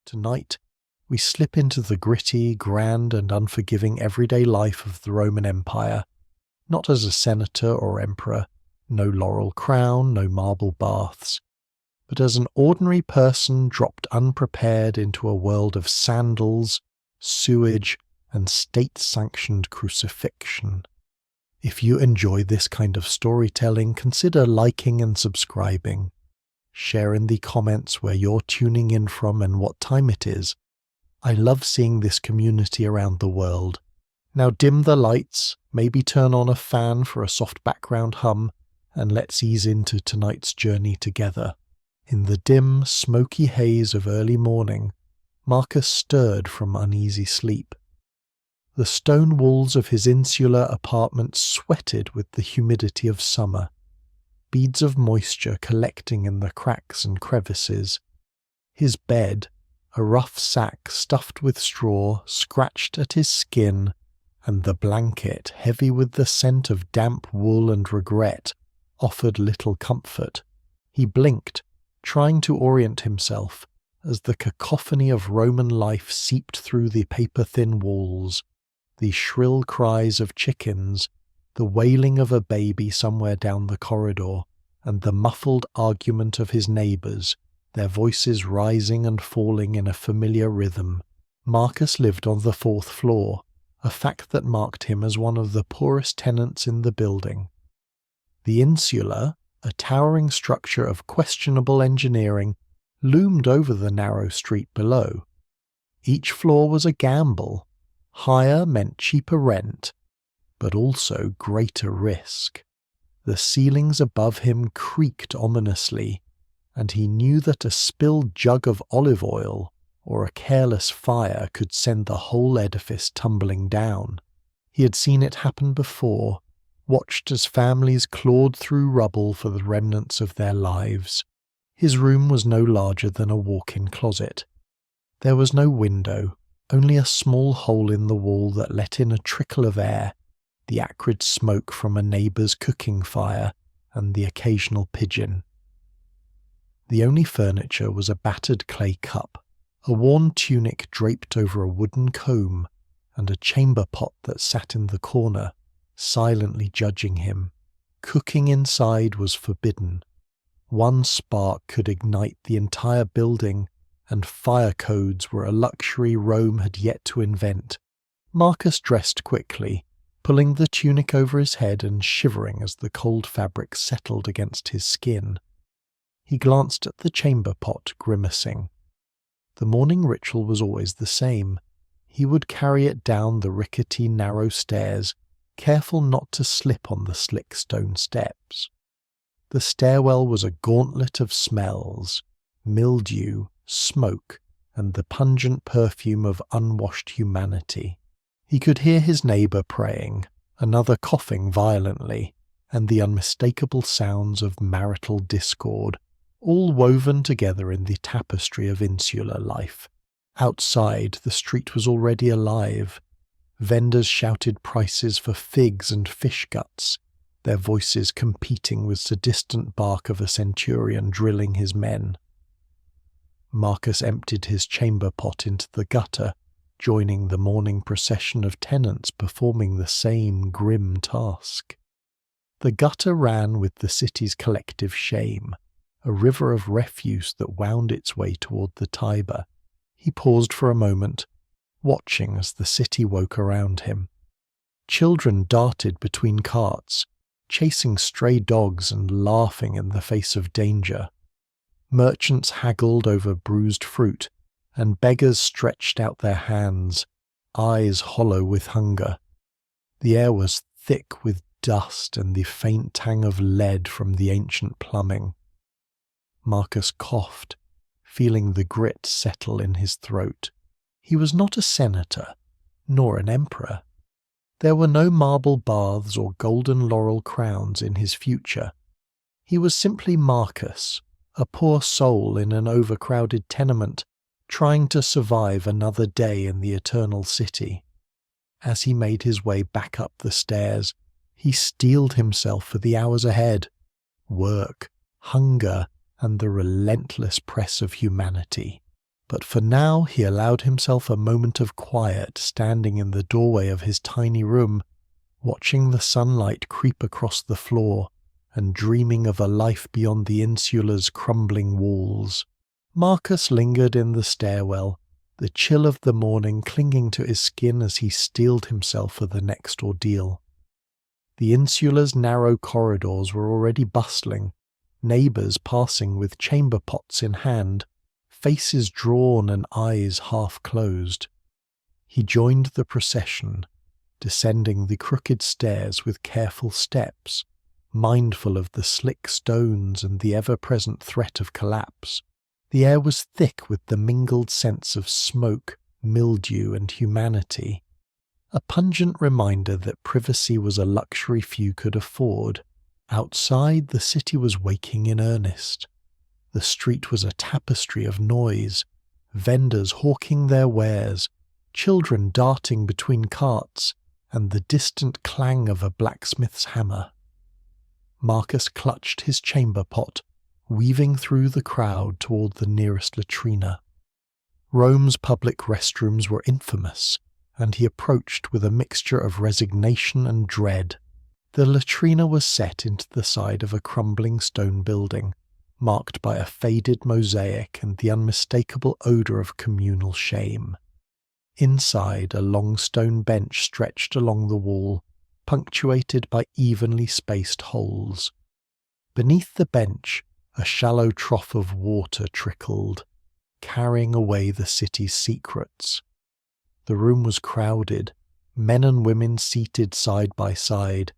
Tonight, we slip into the gritty, grand and unforgiving everyday life of the Roman Empire, not as a senator or emperor, no laurel crown, no marble baths, but as an ordinary person dropped unprepared into a world of sandals, sewage, and state-sanctioned crucifixion. If you enjoy this kind of storytelling, consider liking and subscribing. Share in the comments where you're tuning in from and what time it is. I love seeing this community around the world. Now dim the lights, maybe turn on a fan for a soft background hum, and let's ease into tonight's journey together. In the dim, smoky haze of early morning, Marcus stirred from uneasy sleep. The stone walls of his insular apartment sweated with the humidity of summer, beads of moisture collecting in the cracks and crevices. His bed, a rough sack stuffed with straw, scratched at his skin, and the blanket, heavy with the scent of damp wool and regret, offered little comfort. He blinked, trying to orient himself, as the cacophony of Roman life seeped through the paper-thin walls, the shrill cries of chickens, the wailing of a baby somewhere down the corridor, and the muffled argument of his neighbours, their voices rising and falling in a familiar rhythm. Marcus lived on the 4th floor, a fact that marked him as one of the poorest tenants in the building. The insula, a towering structure of questionable engineering, loomed over the narrow street below. Each floor was a gamble. Higher meant cheaper rent, but also greater risk. The ceilings above him creaked ominously, and he knew that a spilled jug of olive oil or a careless fire could send the whole edifice tumbling down. He had seen it happen before, watched as families clawed through rubble for the remnants of their lives. His room was no larger than a walk-in closet. There was no window, only a small hole in the wall that let in a trickle of air, the acrid smoke from a neighbour's cooking fire, and the occasional pigeon. The only furniture was a battered clay cup, a worn tunic draped over a wooden comb, and a chamber pot that sat in the corner, silently judging him. Cooking inside was forbidden. One spark could ignite the entire building, and fire codes were a luxury Rome had yet to invent. Marcus dressed quickly, pulling the tunic over his head and shivering as the cold fabric settled against his skin. He glanced at the chamber pot, grimacing. The morning ritual was always the same. He would carry it down the rickety, narrow stairs, careful not to slip on the slick stone steps. The stairwell was a gauntlet of smells: mildew, smoke, and the pungent perfume of unwashed humanity. He could hear his neighbour praying, another coughing violently, and the unmistakable sounds of marital discord, all woven together in the tapestry of insular life. Outside, the street was already alive. Vendors shouted prices for figs and fish guts, their voices competing with the distant bark of a centurion drilling his men. Marcus emptied his chamber pot into the gutter, joining the morning procession of tenants performing the same grim task. The gutter ran with the city's collective shame, a river of refuse that wound its way toward the Tiber. He paused for a moment, watching as the city woke around him. Children darted between carts, chasing stray dogs and laughing in the face of danger. Merchants haggled over bruised fruit, and beggars stretched out their hands, eyes hollow with hunger. The air was thick with dust and the faint tang of lead from the ancient plumbing. Marcus coughed, feeling the grit settle in his throat. He was not a senator, nor an emperor. There were no marble baths or golden laurel crowns in his future. He was simply Marcus, a poor soul in an overcrowded tenement, trying to survive another day in the eternal city. As he made his way back up the stairs, he steeled himself for the hours ahead: work, hunger, and the relentless press of humanity. but for now he allowed himself a moment of quiet standing in the doorway of his tiny room, watching the sunlight creep across the floor and dreaming of a life beyond the insula's crumbling walls. Marcus lingered in the stairwell, the chill of the morning clinging to his skin as he steeled himself for the next ordeal. The insula's narrow corridors were already bustling, neighbours passing with chamber pots in hand, faces drawn and eyes half closed. He joined the procession, descending the crooked stairs with careful steps, mindful of the slick stones and the ever-present threat of collapse. The air was thick with the mingled sense of smoke, mildew, and humanity, a pungent reminder that privacy was a luxury few could afford. Outside, the city was waking in earnest. The street was a tapestry of noise, vendors hawking their wares, children darting between carts, and the distant clang of a blacksmith's hammer. Marcus clutched his chamber pot, weaving through the crowd toward the nearest latrina. Rome's public restrooms were infamous, and he approached with a mixture of resignation and dread. The latrina was set into the side of a crumbling stone building, marked by a faded mosaic and the unmistakable odour of communal shame. Inside, a long stone bench stretched along the wall, punctuated by evenly spaced holes. Beneath the bench, a shallow trough of water trickled, carrying away the city's secrets. The room was crowded, men and women seated side by side,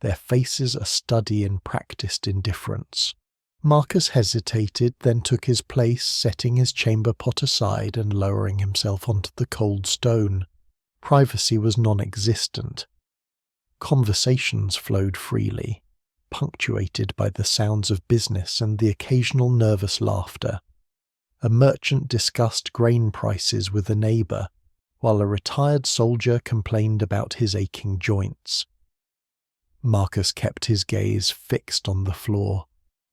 their faces a study in practised indifference. Marcus hesitated, then took his place, setting his chamber pot aside and lowering himself onto the cold stone. Privacy was non-existent. Conversations flowed freely, punctuated by the sounds of business and the occasional nervous laughter. A merchant discussed grain prices with a neighbour, while a retired soldier complained about his aching joints. Marcus kept his gaze fixed on the floor,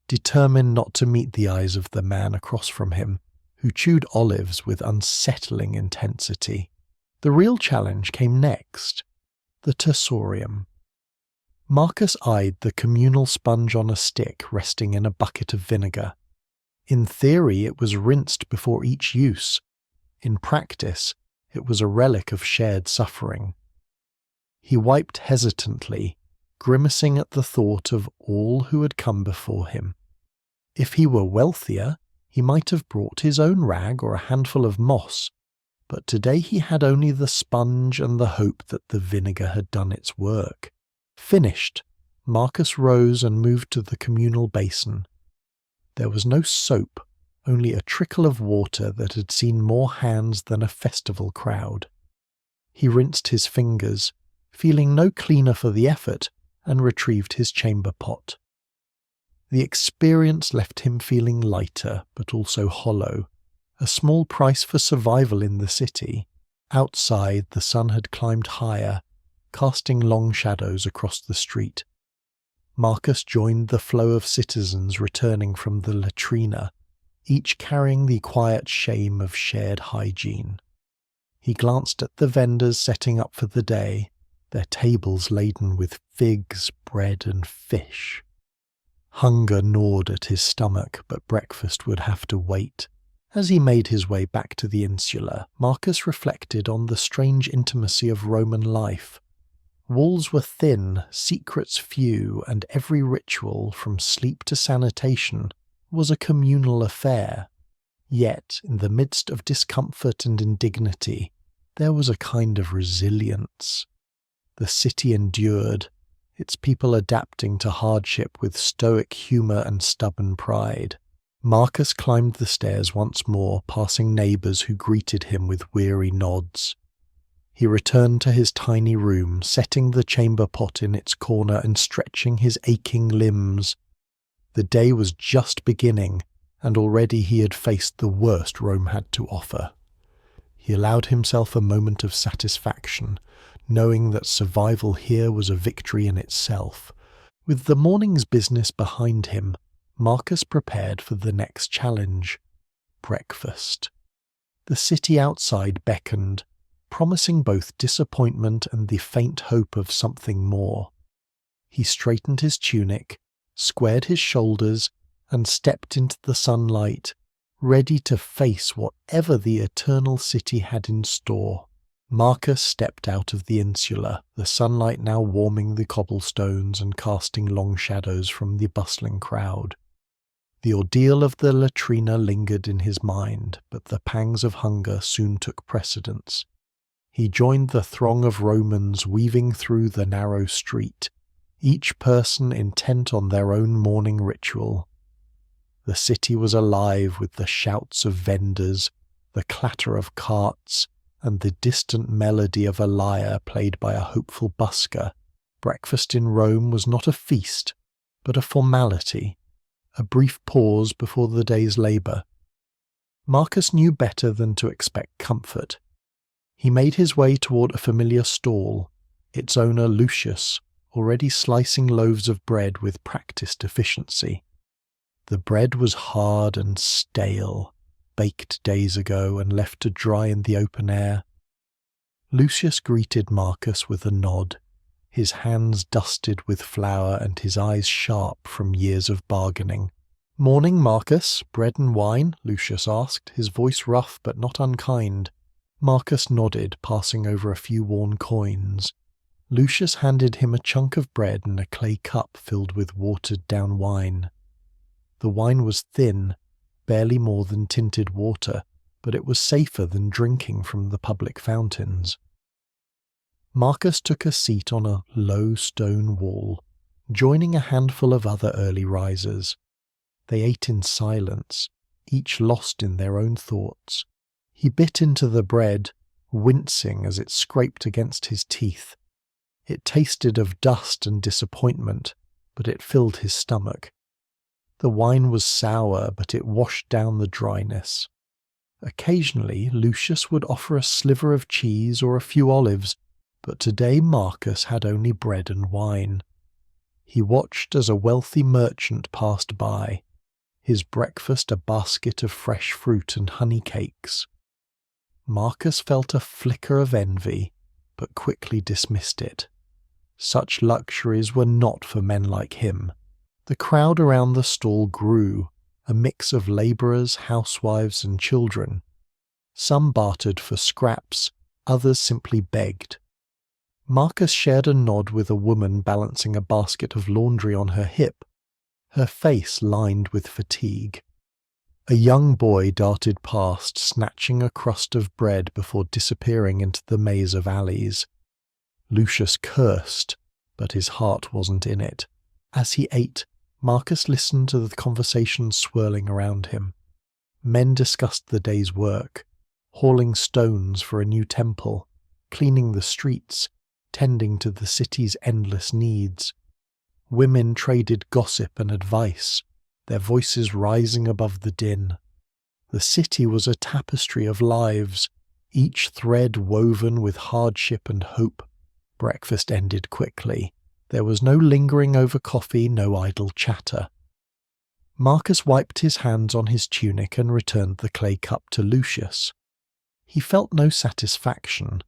determined not to meet the eyes of the man across from him, who chewed olives with unsettling intensity. The real challenge came next, the tersorium. Marcus eyed the communal sponge on a stick resting in a bucket of vinegar. In theory, it was rinsed before each use. In practice, it was a relic of shared suffering. He wiped hesitantly, grimacing at the thought of all who had come before him. If he were wealthier, he might have brought his own rag or a handful of moss, but today he had only the sponge and the hope that the vinegar had done its work. Finished, Marcus rose and moved to the communal basin. There was no soap, only a trickle of water that had seen more hands than a festival crowd. He rinsed his fingers, feeling no cleaner for the effort, and retrieved his chamber pot. The experience left him feeling lighter, but also hollow, a small price for survival in the city. Outside, the sun had climbed higher, casting long shadows across the street. Marcus joined the flow of citizens returning from the latrina, each carrying the quiet shame of shared hygiene. He glanced at the vendors setting up for the day, their tables laden with figs, bread, and fish. Hunger gnawed at his stomach, but breakfast would have to wait. As he made his way back to the insula, Marcus reflected on the strange intimacy of Roman life. Walls were thin, secrets few, and every ritual, from sleep to sanitation, was a communal affair. Yet, in the midst of discomfort and indignity, there was a kind of resilience. The city endured, its people adapting to hardship with stoic humour and stubborn pride. Marcus climbed the stairs once more, passing neighbours who greeted him with weary nods. He returned to his tiny room, setting the chamber pot in its corner and stretching his aching limbs. The day was just beginning, and already he had faced the worst Rome had to offer. He allowed himself a moment of satisfaction, knowing that survival here was a victory in itself. With the morning's business behind him, Marcus prepared for the next challenge: breakfast. The city outside beckoned, promising both disappointment and the faint hope of something more. He straightened his tunic, squared his shoulders, and stepped into the sunlight, ready to face whatever the eternal city had in store. Marcus stepped out of the insula, the sunlight now warming the cobblestones and casting long shadows from the bustling crowd. The ordeal of the latrina lingered in his mind, but the pangs of hunger soon took precedence. He joined the throng of Romans weaving through the narrow street, each person intent on their own morning ritual. The city was alive with the shouts of vendors, the clatter of carts, and the distant melody of a lyre played by a hopeful busker. Breakfast in Rome was not a feast, but a formality, a brief pause before the day's labour. Marcus knew better than to expect comfort. He made his way toward a familiar stall, its owner Lucius, already slicing loaves of bread with practised efficiency. The bread was hard and stale, baked days ago and left to dry in the open air. Lucius greeted Marcus with a nod, his hands dusted with flour and his eyes sharp from years of bargaining. "Morning, Marcus. Bread and wine?" Lucius asked, his voice rough but not unkind. Marcus nodded, passing over a few worn coins. Lucius handed him a chunk of bread and a clay cup filled with watered-down wine. The wine was thin, barely more than tinted water, but it was safer than drinking from the public fountains. Marcus took a seat on a low stone wall, joining a handful of other early risers. They ate in silence, each lost in their own thoughts. He bit into the bread, wincing as it scraped against his teeth. It tasted of dust and disappointment, but it filled his stomach. The wine was sour, but it washed down the dryness. Occasionally, Lucius would offer a sliver of cheese or a few olives, but today Marcus had only bread and wine. He watched as a wealthy merchant passed by, his breakfast a basket of fresh fruit and honey cakes. Marcus felt a flicker of envy, but quickly dismissed it. Such luxuries were not for men like him. The crowd around the stall grew, a mix of labourers, housewives, and children. Some bartered for scraps, others simply begged. Marcus shared a nod with a woman balancing a basket of laundry on her hip, her face lined with fatigue. A young boy darted past, snatching a crust of bread before disappearing into the maze of alleys. Lucius cursed, but his heart wasn't in it. As he ate, Marcus listened to the conversation swirling around him. Men discussed the day's work, hauling stones for a new temple, cleaning the streets, tending to the city's endless needs. Women traded gossip and advice, their voices rising above the din. The city was a tapestry of lives, each thread woven with hardship and hope. Breakfast ended quickly. There was no lingering over coffee, no idle chatter. Marcus wiped his hands on his tunic and returned the clay cup to Lucius. He felt no satisfaction,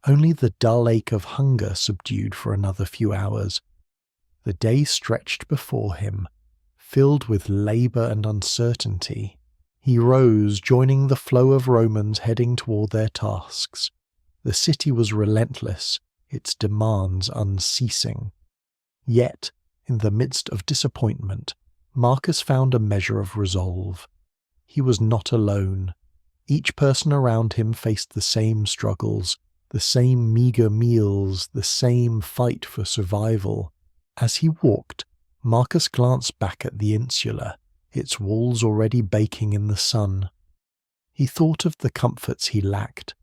only the dull ache of hunger subdued for another few hours. The day stretched before him, filled with labour and uncertainty. He rose, joining the flow of Romans heading toward their tasks. The city was relentless, its demands unceasing. Yet, in the midst of disappointment, Marcus found a measure of resolve. He was not alone. Each person around him faced the same struggles, the same meagre meals, the same fight for survival. As he walked, Marcus glanced back at the insula, its walls already baking in the sun. He thought of the comforts he lacked,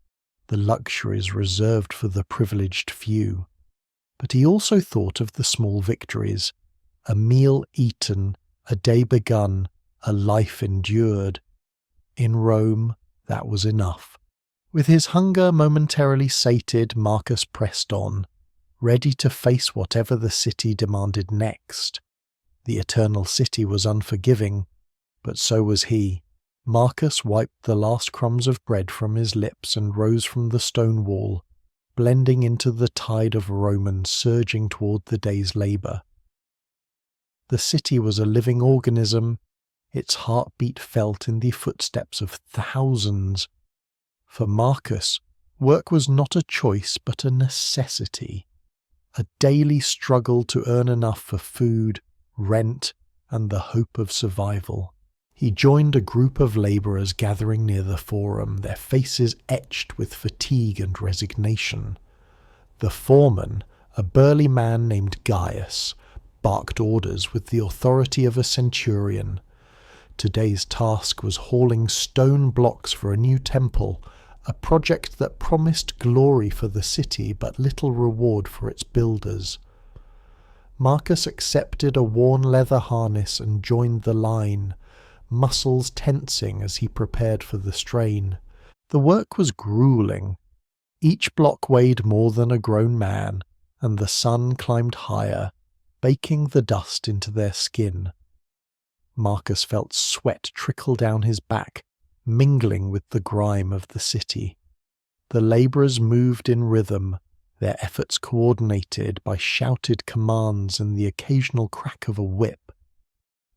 the luxuries reserved for the privileged few. But he also thought of the small victories, a meal eaten, a day begun, a life endured. In Rome, that was enough. With his hunger momentarily sated, Marcus pressed on, ready to face whatever the city demanded next. The eternal city was unforgiving, but so was he. Marcus wiped the last crumbs of bread from his lips and rose from the stone wall, blending into the tide of Romans surging toward the day's labour. The city was a living organism, its heartbeat felt in the footsteps of thousands. For Marcus, work was not a choice but a necessity, a daily struggle to earn enough for food, rent, and the hope of survival. He joined a group of labourers gathering near the forum, their faces etched with fatigue and resignation. The foreman, a burly man named Gaius, barked orders with the authority of a centurion. Today's task was hauling stone blocks for a new temple, a project that promised glory for the city but little reward for its builders. Marcus accepted a worn leather harness and joined the line, muscles tensing as he prepared for the strain. The work was grueling. Each block weighed more than a grown man, and the sun climbed higher, baking the dust into their skin. Marcus felt sweat trickle down his back, mingling with the grime of the city. The labourers moved in rhythm, their efforts coordinated by shouted commands and the occasional crack of a whip.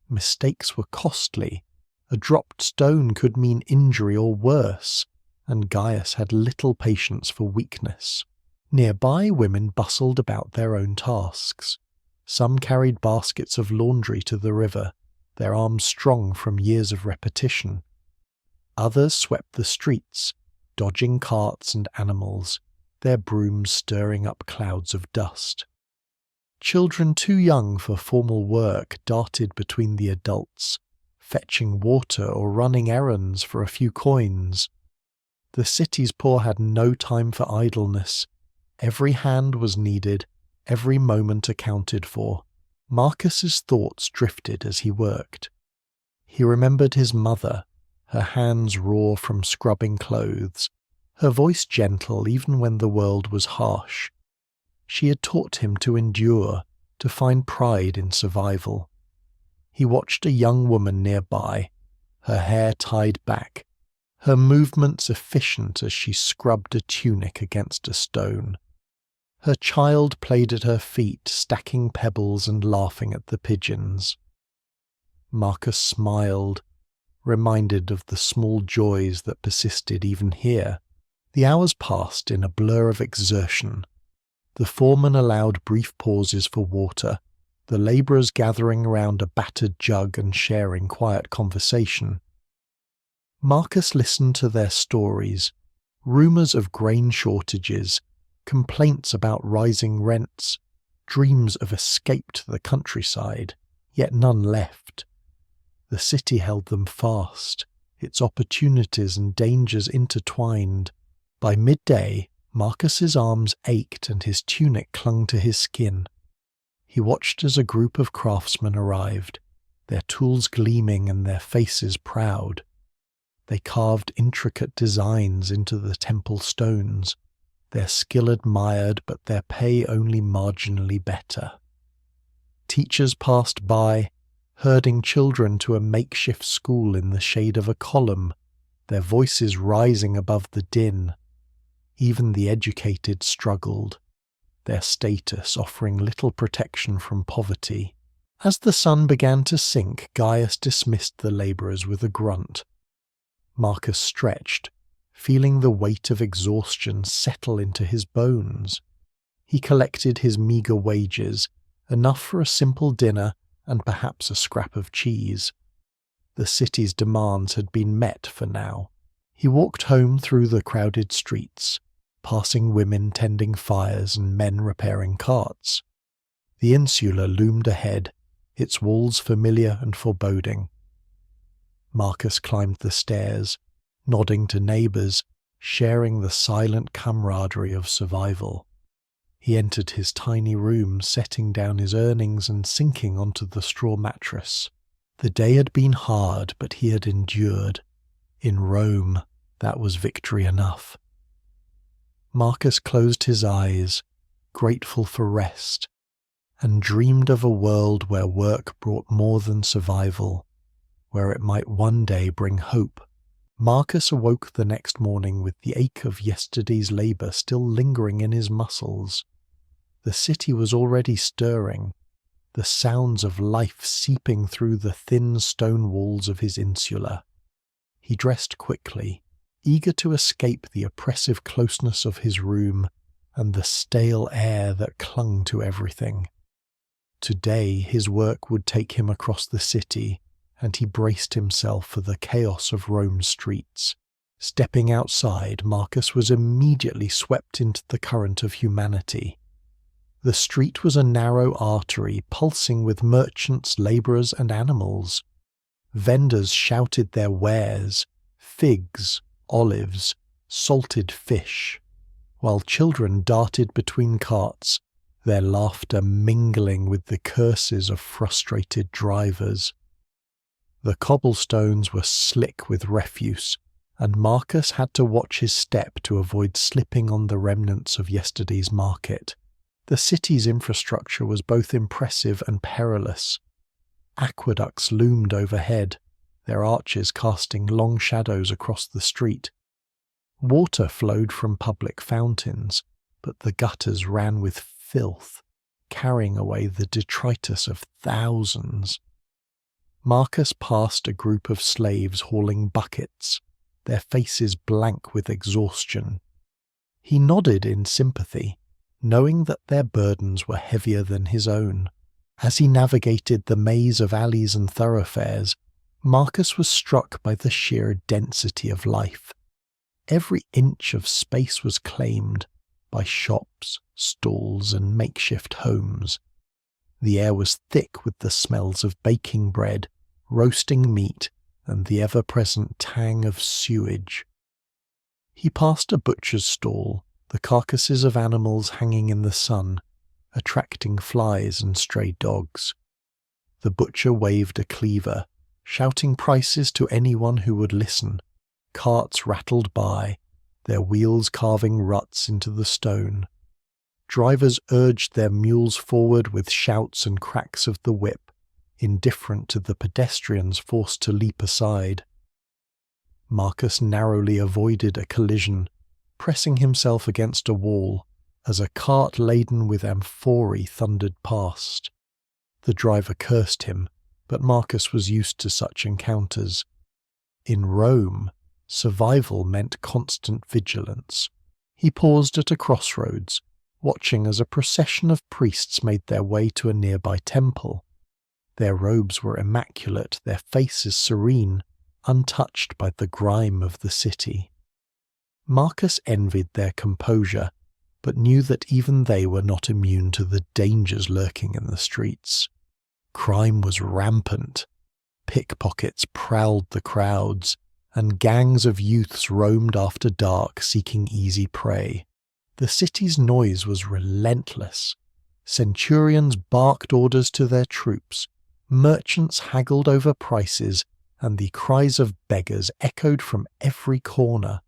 Mistakes were costly. A dropped stone could mean injury or worse, and Gaius had little patience for weakness. Nearby, women bustled about their own tasks. Some carried baskets of laundry to the river, their arms strong from years of repetition. Others swept the streets, dodging carts and animals, their brooms stirring up clouds of dust. Children too young for formal work darted between the adults, fetching water or running errands for a few coins. The city's poor had no time for idleness. Every hand was needed, every moment accounted for. Marcus's thoughts drifted as he worked. He remembered his mother, her hands raw from scrubbing clothes, her voice gentle even when the world was harsh. She had taught him to endure, to find pride in survival. He watched a young woman nearby, her hair tied back, her movements efficient as she scrubbed a tunic against a stone. Her child played at her feet, stacking pebbles and laughing at the pigeons. Marcus smiled, reminded of the small joys that persisted even here. The hours passed in a blur of exertion. The foreman allowed brief pauses for water, the labourers gathering around a battered jug and sharing quiet conversation. Marcus listened to their stories, rumours of grain shortages, complaints about rising rents, dreams of escape to the countryside, yet none left. The city held them fast, its opportunities and dangers intertwined. By midday, Marcus's arms ached and his tunic clung to his skin. He watched as a group of craftsmen arrived, their tools gleaming and their faces proud. They carved intricate designs into the temple stones, their skill admired but their pay only marginally better. Teachers passed by, herding children to a makeshift school in the shade of a column, their voices rising above the din. Even the educated struggled, their status offering little protection from poverty. As the sun began to sink, Gaius dismissed the labourers with a grunt. Marcus stretched, feeling the weight of exhaustion settle into his bones. He collected his meagre wages, enough for a simple dinner and perhaps a scrap of cheese. The city's demands had been met for now. He walked home through the crowded streets, passing women tending fires and men repairing carts. The insula loomed ahead, its walls familiar and foreboding. Marcus climbed the stairs, nodding to neighbours, sharing the silent camaraderie of survival. He entered his tiny room, setting down his earnings and sinking onto the straw mattress. The day had been hard, but he had endured. In Rome, that was victory enough. Marcus closed his eyes, grateful for rest, and dreamed of a world where work brought more than survival. where it might one day bring hope. Marcus awoke the next morning with the ache of yesterday's labour still lingering in his muscles. The city was already stirring, the sounds of life seeping through the thin stone walls of his insula. He dressed quickly, eager to escape the oppressive closeness of his room and the stale air that clung to everything. Today his work would take him across the city, and he braced himself for the chaos of Rome's streets. Stepping outside, Marcus was immediately swept into the current of humanity. The street was a narrow artery pulsing with merchants, labourers and animals. Vendors shouted their wares, figs, olives, salted fish, while children darted between carts, their laughter mingling with the curses of frustrated drivers. The cobblestones were slick with refuse, and Marcus had to watch his step to avoid slipping on the remnants of yesterday's market. The city's infrastructure was both impressive and perilous. Aqueducts loomed overhead, their arches casting long shadows across the street. Water flowed from public fountains, but the gutters ran with filth, carrying away the detritus of thousands. Marcus passed a group of slaves hauling buckets, their faces blank with exhaustion. He nodded in sympathy, knowing that their burdens were heavier than his own. As he navigated the maze of alleys and thoroughfares, Marcus was struck by the sheer density of life. Every inch of space was claimed by shops, stalls, and makeshift homes. The air was thick with the smells of baking bread, roasting meat, and the ever-present tang of sewage. He passed a butcher's stall, the carcasses of animals hanging in the sun, attracting flies and stray dogs. The butcher waved a cleaver, shouting prices to anyone who would listen. Carts rattled by, their wheels carving ruts into the stone. Drivers urged their mules forward with shouts and cracks of the whip, indifferent to the pedestrians forced to leap aside. Marcus narrowly avoided a collision, pressing himself against a wall as a cart laden with amphorae thundered past. The driver cursed him, but Marcus was used to such encounters. In Rome, survival meant constant vigilance. He paused at a crossroads, watching as a procession of priests made their way to a nearby temple. Their robes were immaculate, their faces serene, untouched by the grime of the city. Marcus envied their composure, but knew that even they were not immune to the dangers lurking in the streets. Crime was rampant. Pickpockets prowled the crowds, and gangs of youths roamed after dark seeking easy prey. The city's noise was relentless. Centurions barked orders to their troops, merchants haggled over prices, and the cries of beggars echoed from every corner.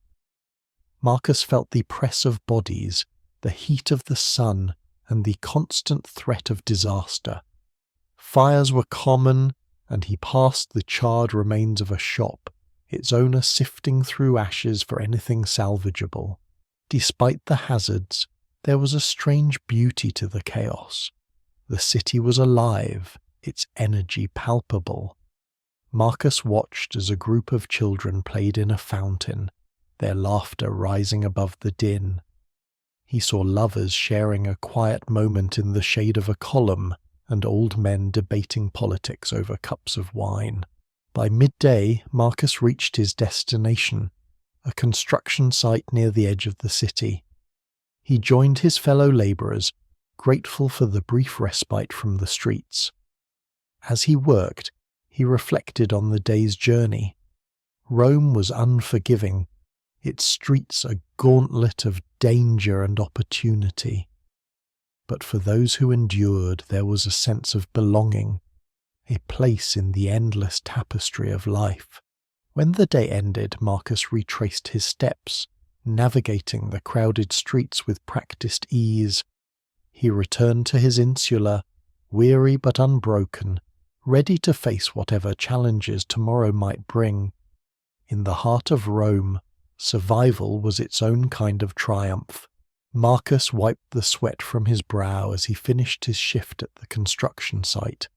Marcus felt the press of bodies, the heat of the sun, and the constant threat of disaster. Fires were common, and he passed the charred remains of a shop, its owner sifting through ashes for anything salvageable. Despite the hazards, there was a strange beauty to the chaos. The city was alive, its energy palpable. Marcus watched as a group of children played in a fountain, their laughter rising above the din. He saw lovers sharing a quiet moment in the shade of a column, and old men debating politics over cups of wine. By midday, Marcus reached his destination, a construction site near the edge of the city. He joined his fellow labourers, grateful for the brief respite from the streets. As he worked, he reflected on the day's journey. Rome was unforgiving, its streets a gauntlet of danger and opportunity. But for those who endured, there was a sense of belonging, a place in the endless tapestry of life. When the day ended, Marcus retraced his steps, navigating the crowded streets with practiced ease. He returned to his insula, weary but unbroken, ready to face whatever challenges tomorrow might bring. In the heart of Rome, survival was its own kind of triumph. Marcus wiped the sweat from his brow as he finished his shift at the construction site.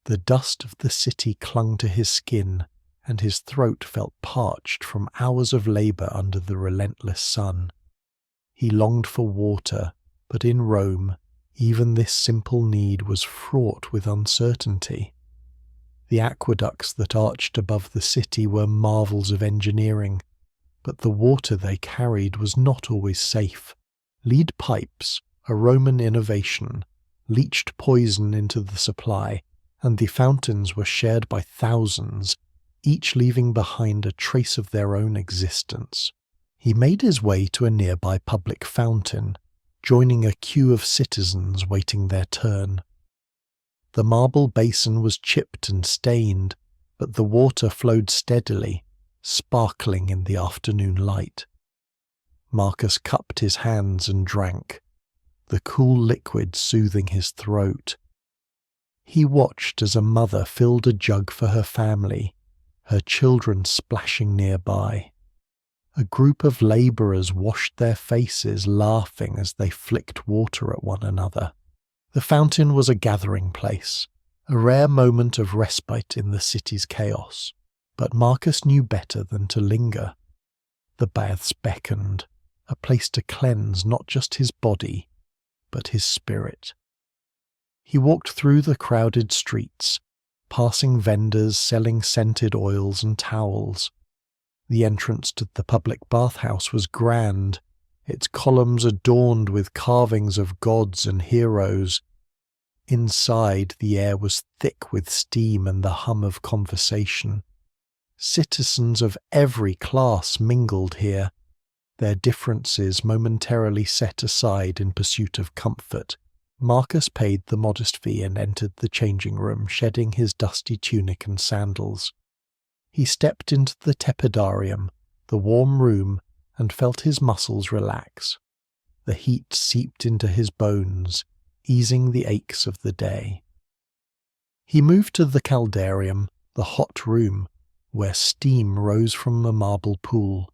The dust of the city clung to his skin, and his throat felt parched from hours of labour under the relentless sun. He longed for water, but in Rome, even this simple need was fraught with uncertainty. The aqueducts that arched above the city were marvels of engineering, but the water they carried was not always safe. Lead pipes, a Roman innovation, leached poison into the supply, and the fountains were shared by thousands, each leaving behind a trace of their own existence. He made his way to a nearby public fountain, joining a queue of citizens waiting their turn. The marble basin was chipped and stained, but the water flowed steadily, sparkling in the afternoon light. Marcus cupped his hands and drank, the cool liquid soothing his throat. He watched as a mother filled a jug for her family, her children splashing nearby. A group of labourers washed their faces, laughing as they flicked water at one another. The fountain was a gathering place, a rare moment of respite in the city's chaos, but Marcus knew better than to linger. The baths beckoned, a place to cleanse not just his body, but his spirit. He walked through the crowded streets, passing vendors selling scented oils and towels. The entrance to the public bathhouse was grand, its columns adorned with carvings of gods and heroes. Inside, the air was thick with steam and the hum of conversation. Citizens of every class mingled here, their differences momentarily set aside in pursuit of comfort. Marcus paid the modest fee and entered the changing room, shedding his dusty tunic and sandals. He stepped into the tepidarium, the warm room, and felt his muscles relax. The heat seeped into his bones, easing the aches of the day. He moved to the caldarium, the hot room, where steam rose from a marble pool.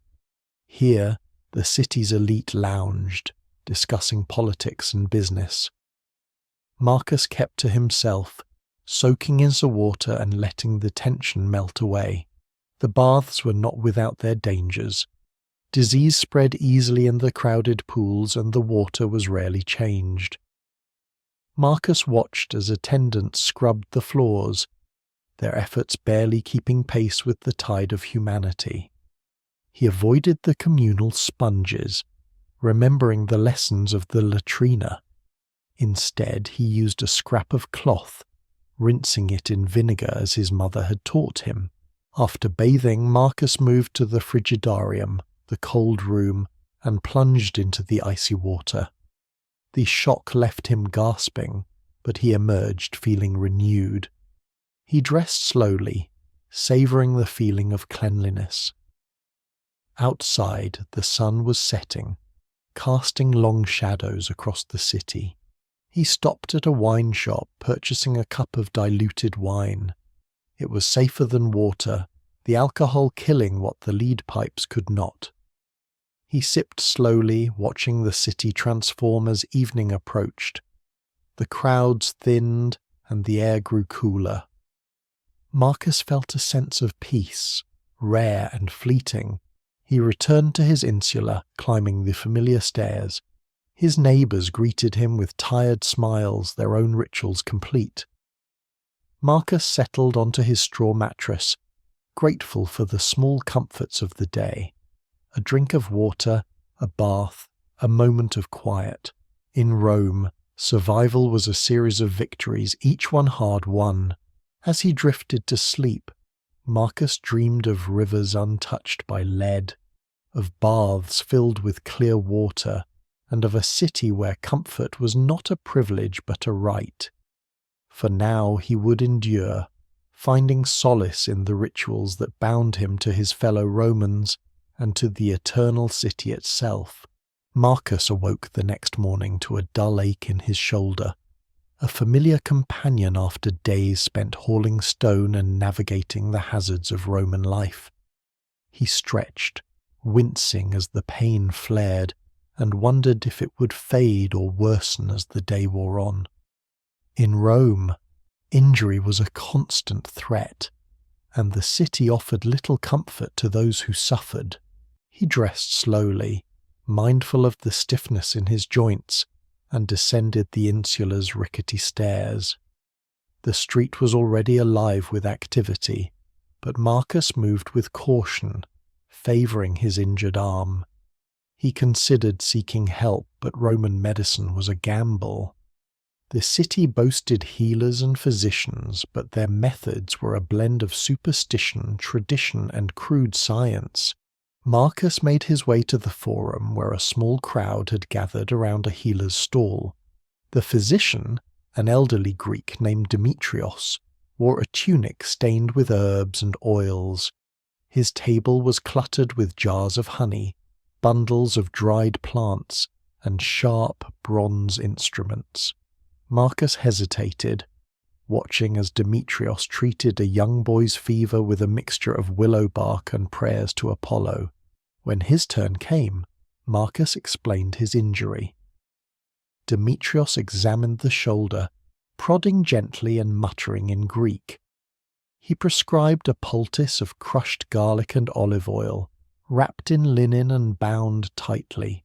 Here, the city's elite lounged, discussing politics and business. Marcus kept to himself, soaking in the water and letting the tension melt away. The baths were not without their dangers. Disease spread easily in the crowded pools, and the water was rarely changed. Marcus watched as attendants scrubbed the floors, their efforts barely keeping pace with the tide of humanity. He avoided the communal sponges, remembering the lessons of the latrina. Instead, he used a scrap of cloth, rinsing it in vinegar as his mother had taught him. After bathing, Marcus moved to the frigidarium, the cold room, and plunged into the icy water. The shock left him gasping, but he emerged feeling renewed. He dressed slowly, savouring the feeling of cleanliness. Outside, the sun was setting, casting long shadows across the city. He stopped at a wine shop, purchasing a cup of diluted wine. It was safer than water, the alcohol killing what the lead pipes could not. He sipped slowly, watching the city transform as evening approached. The crowds thinned, and the air grew cooler. Marcus felt a sense of peace, rare and fleeting. He returned to his insula, climbing the familiar stairs. His neighbours greeted him with tired smiles, their own rituals complete. Marcus settled onto his straw mattress, grateful for the small comforts of the day. A drink of water, a bath, a moment of quiet. In Rome, survival was a series of victories, each one hard won. As he drifted to sleep, Marcus dreamed of rivers untouched by lead, of baths filled with clear water, and of a city where comfort was not a privilege but a right. For now he would endure, finding solace in the rituals that bound him to his fellow Romans and to the eternal city itself. Marcus awoke the next morning to a dull ache in his shoulder. a familiar companion after days spent hauling stone and navigating the hazards of Roman life. He stretched, wincing as the pain flared, and wondered if it would fade or worsen as the day wore on. In Rome, injury was a constant threat, and the city offered little comfort to those who suffered. He dressed slowly, mindful of the stiffness in his joints, and descended the insula's rickety stairs. The street was already alive with activity, but Marcus moved with caution, favouring his injured arm. He considered seeking help, but Roman medicine was a gamble. The city boasted healers and physicians, but their methods were a blend of superstition, tradition, and crude science. Marcus made his way to the forum, where a small crowd had gathered around a healer's stall. The physician, an elderly Greek named Demetrios, wore a tunic stained with herbs and oils. His table was cluttered with jars of honey, bundles of dried plants, and sharp bronze instruments. Marcus hesitated, watching as Demetrios treated a young boy's fever with a mixture of willow bark and prayers to Apollo. When his turn came, Marcus explained his injury. Demetrios examined the shoulder, prodding gently and muttering in Greek. He prescribed a poultice of crushed garlic and olive oil, wrapped in linen and bound tightly.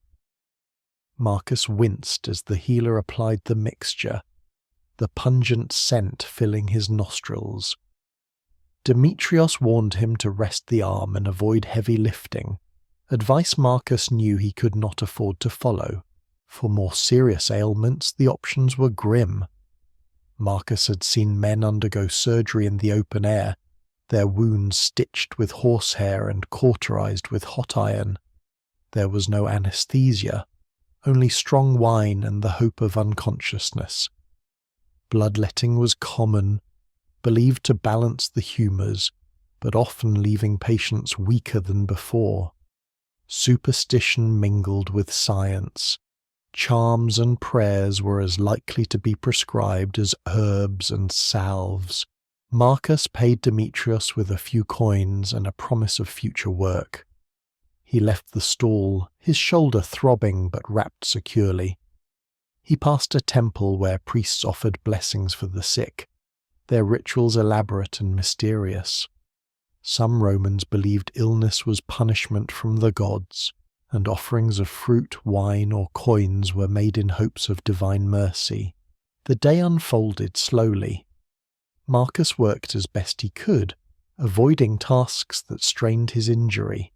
Marcus winced as the healer applied the mixture, the pungent scent filling his nostrils. Demetrios warned him to rest the arm and avoid heavy lifting, advice Marcus knew he could not afford to follow. For more serious ailments, the options were grim. Marcus had seen men undergo surgery in the open air, their wounds stitched with horsehair and cauterized with hot iron. There was no anesthesia, only strong wine and the hope of unconsciousness. Bloodletting was common, believed to balance the humours, but often leaving patients weaker than before. Superstition mingled with science. Charms and prayers were as likely to be prescribed as herbs and salves. Marcus paid Demetrios with a few coins and a promise of future work. He left the stall, his shoulder throbbing but wrapped securely. He passed a temple where priests offered blessings for the sick, their rituals elaborate and mysterious. Some Romans believed illness was punishment from the gods, and offerings of fruit, wine, or coins were made in hopes of divine mercy. The day unfolded slowly. Marcus worked as best he could, avoiding tasks that strained his injury.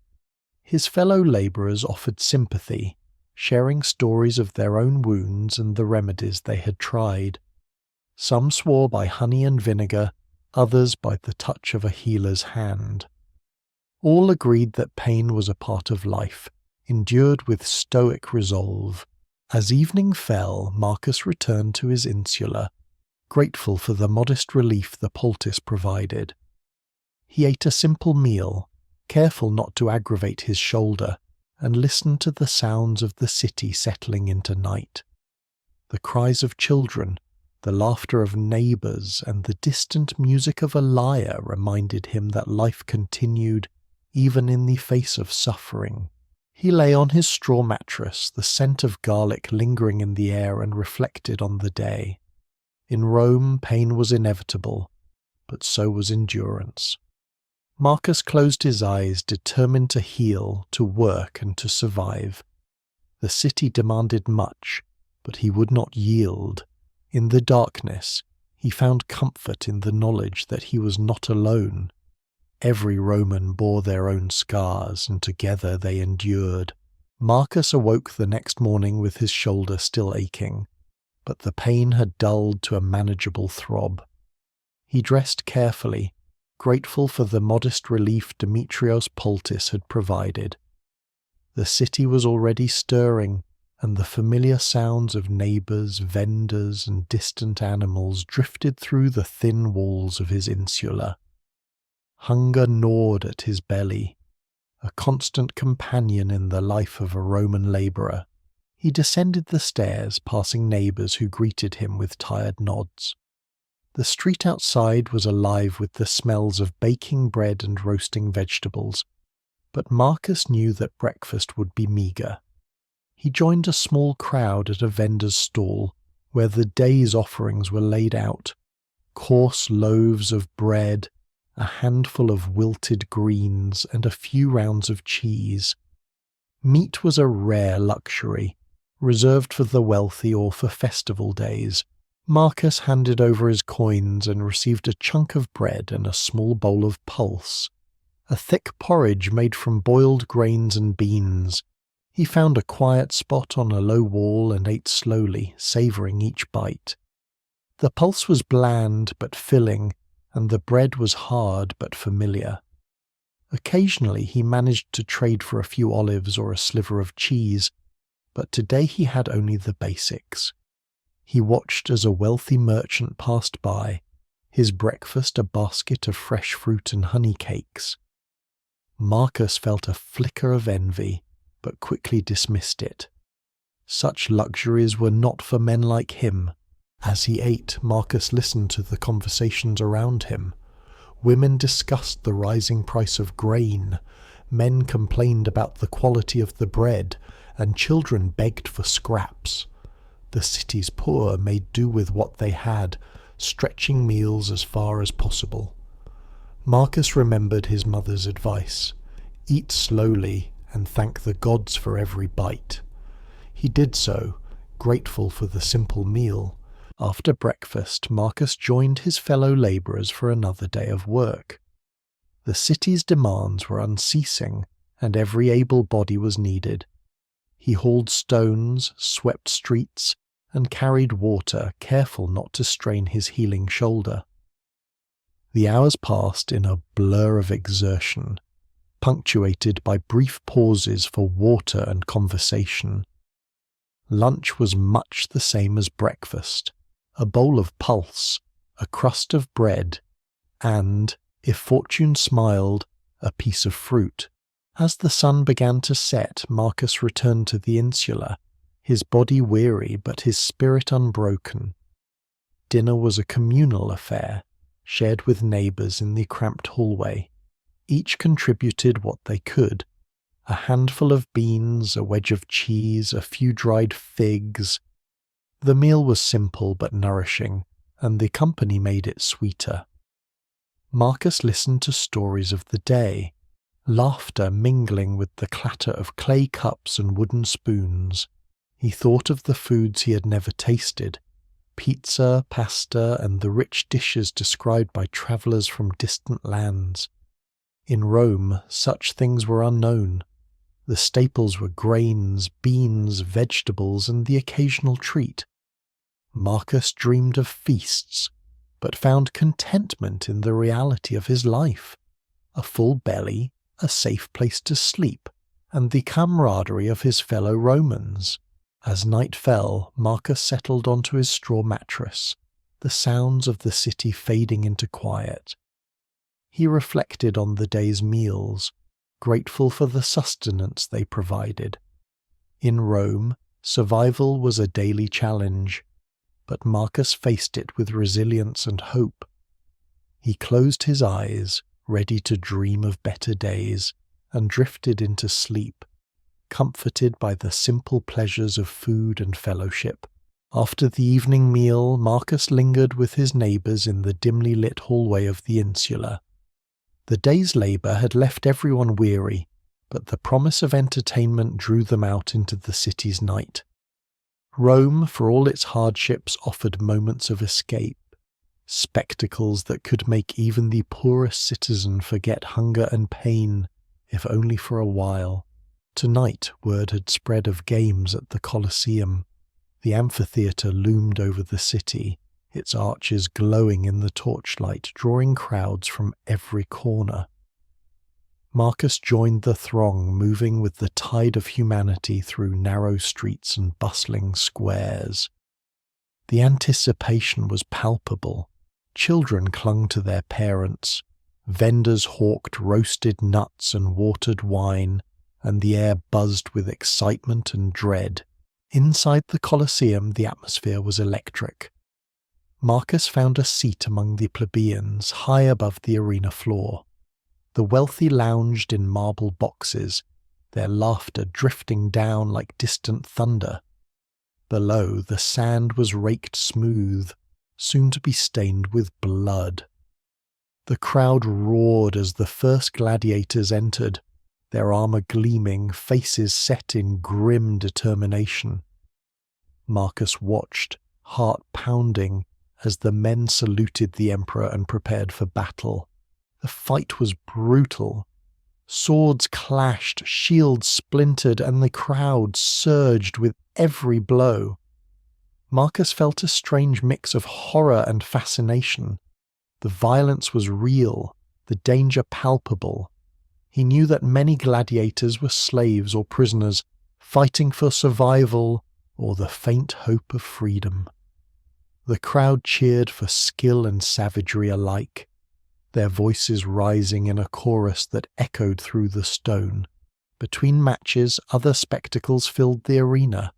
His fellow labourers offered sympathy, sharing stories of their own wounds and the remedies they had tried. Some swore by honey and vinegar, others by the touch of a healer's hand. All agreed that pain was a part of life, endured with stoic resolve. As evening fell, Marcus returned to his insula, grateful for the modest relief the poultice provided. He ate a simple meal, careful not to aggravate his shoulder, and listened to the sounds of the city settling into night. The cries of children, the laughter of neighbours, and the distant music of a lyre reminded him that life continued even in the face of suffering. He lay on his straw mattress, the scent of garlic lingering in the air, and reflected on the day. In Rome, pain was inevitable, but so was endurance. Marcus closed his eyes, determined to heal, to work, and to survive. The city demanded much, but he would not yield. In the darkness, he found comfort in the knowledge that he was not alone. Every Roman bore their own scars, and together they endured. Marcus awoke the next morning with his shoulder still aching, but the pain had dulled to a manageable throb. He dressed carefully, grateful for the modest relief Demetrios' poultice had provided. The city was already stirring, and the familiar sounds of neighbours, vendors, and distant animals drifted through the thin walls of his insula. Hunger gnawed at his belly, a constant companion in the life of a Roman labourer. He descended the stairs, passing neighbours who greeted him with tired nods. The street outside was alive with the smells of baking bread and roasting vegetables, but Marcus knew that breakfast would be meagre. He joined a small crowd at a vendor's stall, where the day's offerings were laid out: coarse loaves of bread, a handful of wilted greens, and a few rounds of cheese. Meat was a rare luxury, reserved for the wealthy or for festival days. Marcus handed over his coins and received a chunk of bread and a small bowl of pulse, a thick porridge made from boiled grains and beans. He found a quiet spot on a low wall and ate slowly, savouring each bite. The pulse was bland but filling, and the bread was hard but familiar. Occasionally he managed to trade for a few olives or a sliver of cheese, but today he had only the basics. He watched as a wealthy merchant passed by, his breakfast a basket of fresh fruit and honey cakes. Marcus felt a flicker of envy, but quickly dismissed it. Such luxuries were not for men like him. As he ate, Marcus listened to the conversations around him. Women discussed the rising price of grain, men complained about the quality of the bread, and children begged for scraps. The city's poor made do with what they had, stretching meals as far as possible. Marcus remembered his mother's advice: eat slowly and thank the gods for every bite. He did so, grateful for the simple meal. After breakfast, Marcus joined his fellow labourers for another day of work. The city's demands were unceasing, and every able body was needed. He hauled stones, swept streets, and carried water, careful not to strain his healing shoulder. The hours passed in a blur of exertion, punctuated by brief pauses for water and conversation. Lunch was much the same as breakfast: a bowl of pulse, a crust of bread, and, if fortune smiled, a piece of fruit. As the sun began to set, Marcus returned to the insula, his body weary but his spirit unbroken. Dinner was a communal affair, shared with neighbours in the cramped hallway. Each contributed what they could: a handful of beans, a wedge of cheese, a few dried figs. The meal was simple but nourishing, and the company made it sweeter. Marcus listened to stories of the day, laughter mingling with the clatter of clay cups and wooden spoons. He thought of the foods he had never tasted: pizza, pasta, and the rich dishes described by travellers from distant lands. In Rome, such things were unknown. The staples were grains, beans, vegetables, and the occasional treat. Marcus dreamed of feasts, but found contentment in the reality of his life: a full belly, a safe place to sleep, and the camaraderie of his fellow Romans. As night fell, Marcus settled onto his straw mattress, the sounds of the city fading into quiet. He reflected on the day's meals, grateful for the sustenance they provided. In Rome, survival was a daily challenge, but Marcus faced it with resilience and hope. He closed his eyes, ready to dream of better days, and drifted into sleep, comforted by the simple pleasures of food and fellowship. After the evening meal, Marcus lingered with his neighbours in the dimly lit hallway of the insula. The day's labour had left everyone weary, but the promise of entertainment drew them out into the city's night. Rome, for all its hardships, offered moments of escape, spectacles that could make even the poorest citizen forget hunger and pain, if only for a while. Tonight, word had spread of games at the Colosseum. The amphitheatre loomed over the city, its arches glowing in the torchlight, drawing crowds from every corner. Marcus joined the throng, moving with the tide of humanity through narrow streets and bustling squares. The anticipation was palpable. Children clung to their parents, vendors hawked roasted nuts and watered wine, and the air buzzed with excitement and dread. Inside the Colosseum, the atmosphere was electric. Marcus found a seat among the plebeians, high above the arena floor. The wealthy lounged in marble boxes, their laughter drifting down like distant thunder. Below, the sand was raked smooth, soon to be stained with blood. The crowd roared as the first gladiators entered, their armour gleaming, faces set in grim determination. Marcus watched, heart pounding, as the men saluted the emperor and prepared for battle. The fight was brutal. Swords clashed, shields splintered, and the crowd surged with every blow. Marcus felt a strange mix of horror and fascination. The violence was real, the danger palpable. He knew that many gladiators were slaves or prisoners, fighting for survival or the faint hope of freedom. The crowd cheered for skill and savagery alike, their voices rising in a chorus that echoed through the stone. Between matches, other spectacles filled the arena.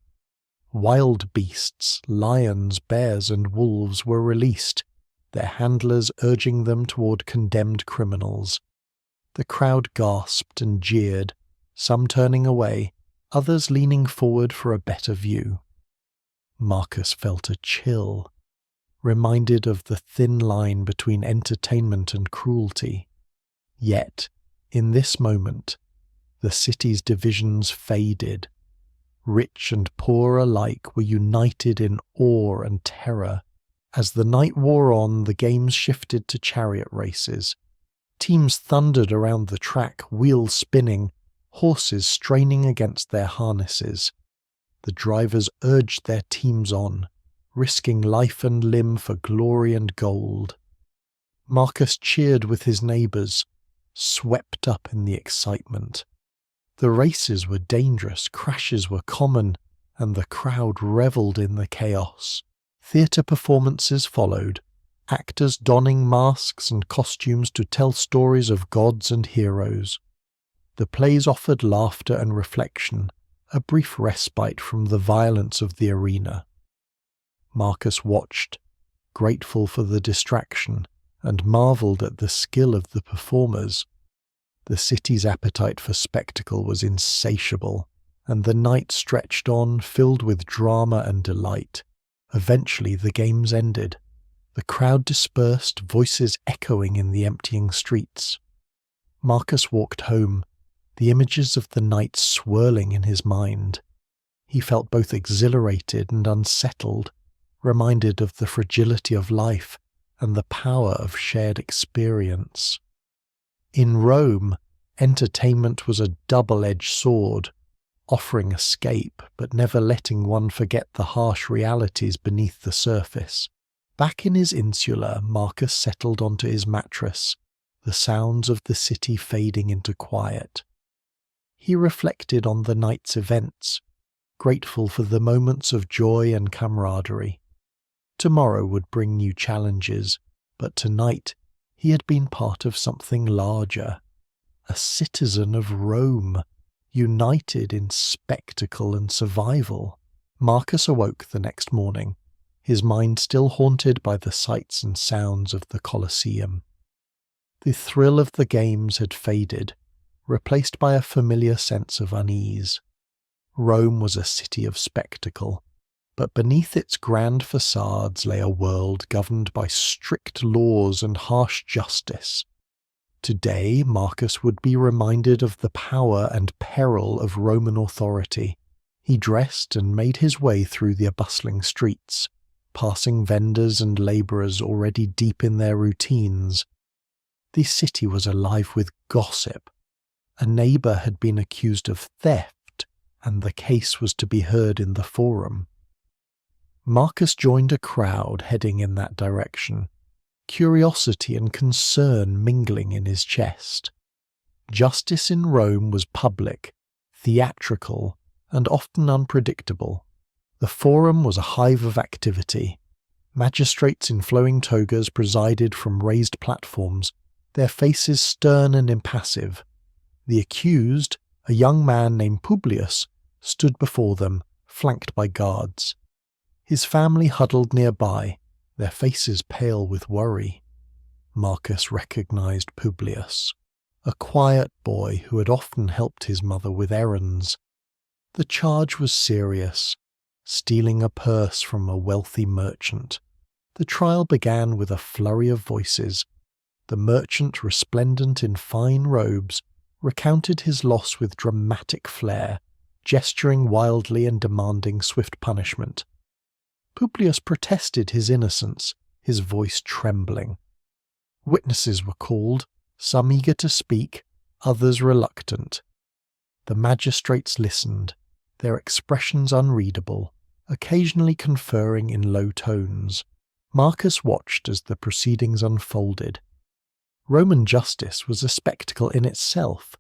Wild beasts, lions, bears, and wolves were released, their handlers urging them toward condemned criminals. The crowd gasped and jeered, some turning away, others leaning forward for a better view. Marcus felt a chill, reminded of the thin line between entertainment and cruelty. Yet, in this moment, the city's divisions faded. Rich and poor alike were united in awe and terror. As the night wore on, the games shifted to chariot races. Teams thundered around the track, wheels spinning, horses straining against their harnesses. The drivers urged their teams on, risking life and limb for glory and gold. Marcus cheered with his neighbours, swept up in the excitement. The races were dangerous, crashes were common, and the crowd revelled in the chaos. Theatre performances followed, actors donning masks and costumes to tell stories of gods and heroes. The plays offered laughter and reflection, a brief respite from the violence of the arena. Marcus watched, grateful for the distraction, and marvelled at the skill of the performers. The city's appetite for spectacle was insatiable, and the night stretched on, filled with drama and delight. Eventually the games ended. The crowd dispersed, voices echoing in the emptying streets. Marcus walked home, the images of the night swirling in his mind. He felt both exhilarated and unsettled, reminded of the fragility of life and the power of shared experience. In Rome, entertainment was a double-edged sword, offering escape but never letting one forget the harsh realities beneath the surface. Back in his insula, Marcus settled onto his mattress, the sounds of the city fading into quiet. He reflected on the night's events, grateful for the moments of joy and camaraderie. Tomorrow would bring new challenges, but tonight he had been part of something larger, a citizen of Rome, united in spectacle and survival. Marcus awoke the next morning, his mind still haunted by the sights and sounds of the Colosseum. The thrill of the games had faded, replaced by a familiar sense of unease. Rome was a city of spectacle, but beneath its grand facades lay a world governed by strict laws and harsh justice. Today, Marcus would be reminded of the power and peril of Roman authority. He dressed and made his way through the bustling streets, passing vendors and labourers already deep in their routines. The city was alive with gossip. A neighbour had been accused of theft, and the case was to be heard in the forum. Marcus joined a crowd heading in that direction, curiosity and concern mingling in his chest. Justice in Rome was public, theatrical, and often unpredictable. The forum was a hive of activity. Magistrates in flowing togas presided from raised platforms, their faces stern and impassive. The accused, a young man named Publius, stood before them, flanked by guards. His family huddled nearby, their faces pale with worry. Marcus recognized Publius, a quiet boy who had often helped his mother with errands. The charge was serious, stealing a purse from a wealthy merchant. The trial began with a flurry of voices. The merchant, resplendent in fine robes, recounted his loss with dramatic flair, gesturing wildly and demanding swift punishment. Publius protested his innocence, his voice trembling. Witnesses were called, some eager to speak, others reluctant. The magistrates listened, their expressions unreadable, occasionally conferring in low tones. Marcus watched as the proceedings unfolded. Roman justice was a spectacle in itself,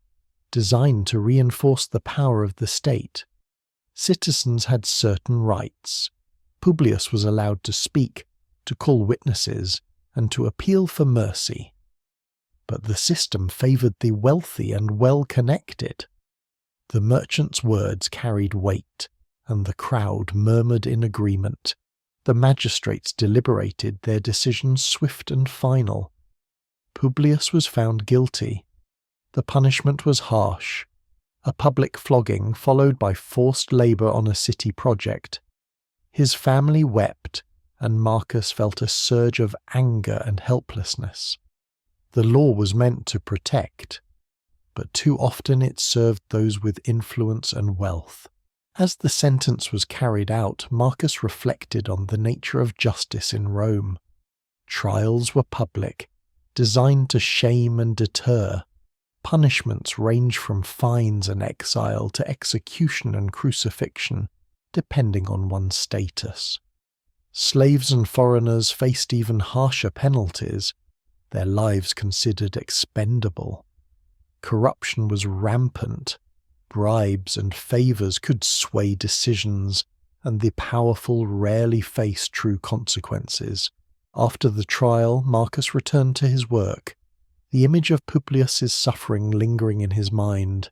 designed to reinforce the power of the state. Citizens had certain rights. Publius was allowed to speak, to call witnesses, and to appeal for mercy. But the system favoured the wealthy and well-connected. The merchant's words carried weight, and the crowd murmured in agreement. The magistrates deliberated, their decisions swift and final. Publius was found guilty. The punishment was harsh, a public flogging followed by forced labour on a city project. His family wept, and Marcus felt a surge of anger and helplessness. The law was meant to protect, but too often it served those with influence and wealth. As the sentence was carried out, Marcus reflected on the nature of justice in Rome. Trials were public, designed to shame and deter. Punishments ranged from fines and exile to execution and crucifixion, depending on one's status. Slaves and foreigners faced even harsher penalties, their lives considered expendable. Corruption was rampant. Bribes and favours could sway decisions, and the powerful rarely faced true consequences. After the trial, Marcus returned to his work, the image of Publius's suffering lingering in his mind.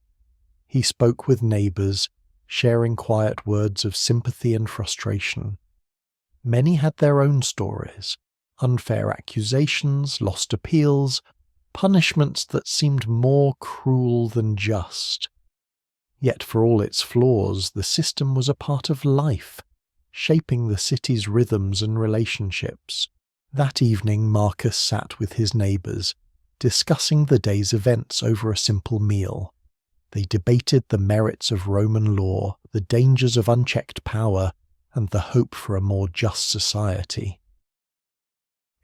He spoke with neighbours, sharing quiet words of sympathy and frustration. Many had their own stories, unfair accusations, lost appeals, punishments that seemed more cruel than just. Yet for all its flaws, the system was a part of life, shaping the city's rhythms and relationships. That evening Marcus sat with his neighbours, discussing the day's events over a simple meal. They debated the merits of Roman law, the dangers of unchecked power, and the hope for a more just society.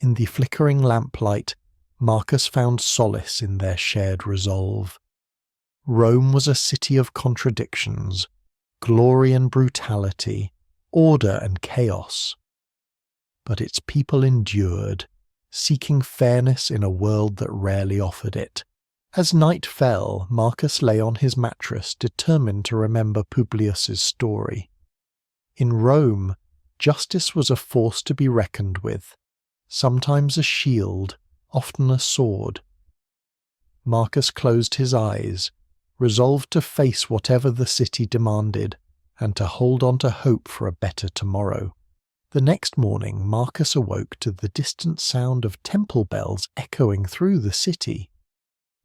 In the flickering lamplight, Marcus found solace in their shared resolve. Rome was a city of contradictions, glory and brutality, order and chaos. But its people endured, seeking fairness in a world that rarely offered it. As night fell, Marcus lay on his mattress, determined to remember Publius's story. In Rome, justice was a force to be reckoned with, sometimes a shield, often a sword. Marcus closed his eyes, resolved to face whatever the city demanded, and to hold on to hope for a better tomorrow. The next morning Marcus awoke to the distant sound of temple bells echoing through the city.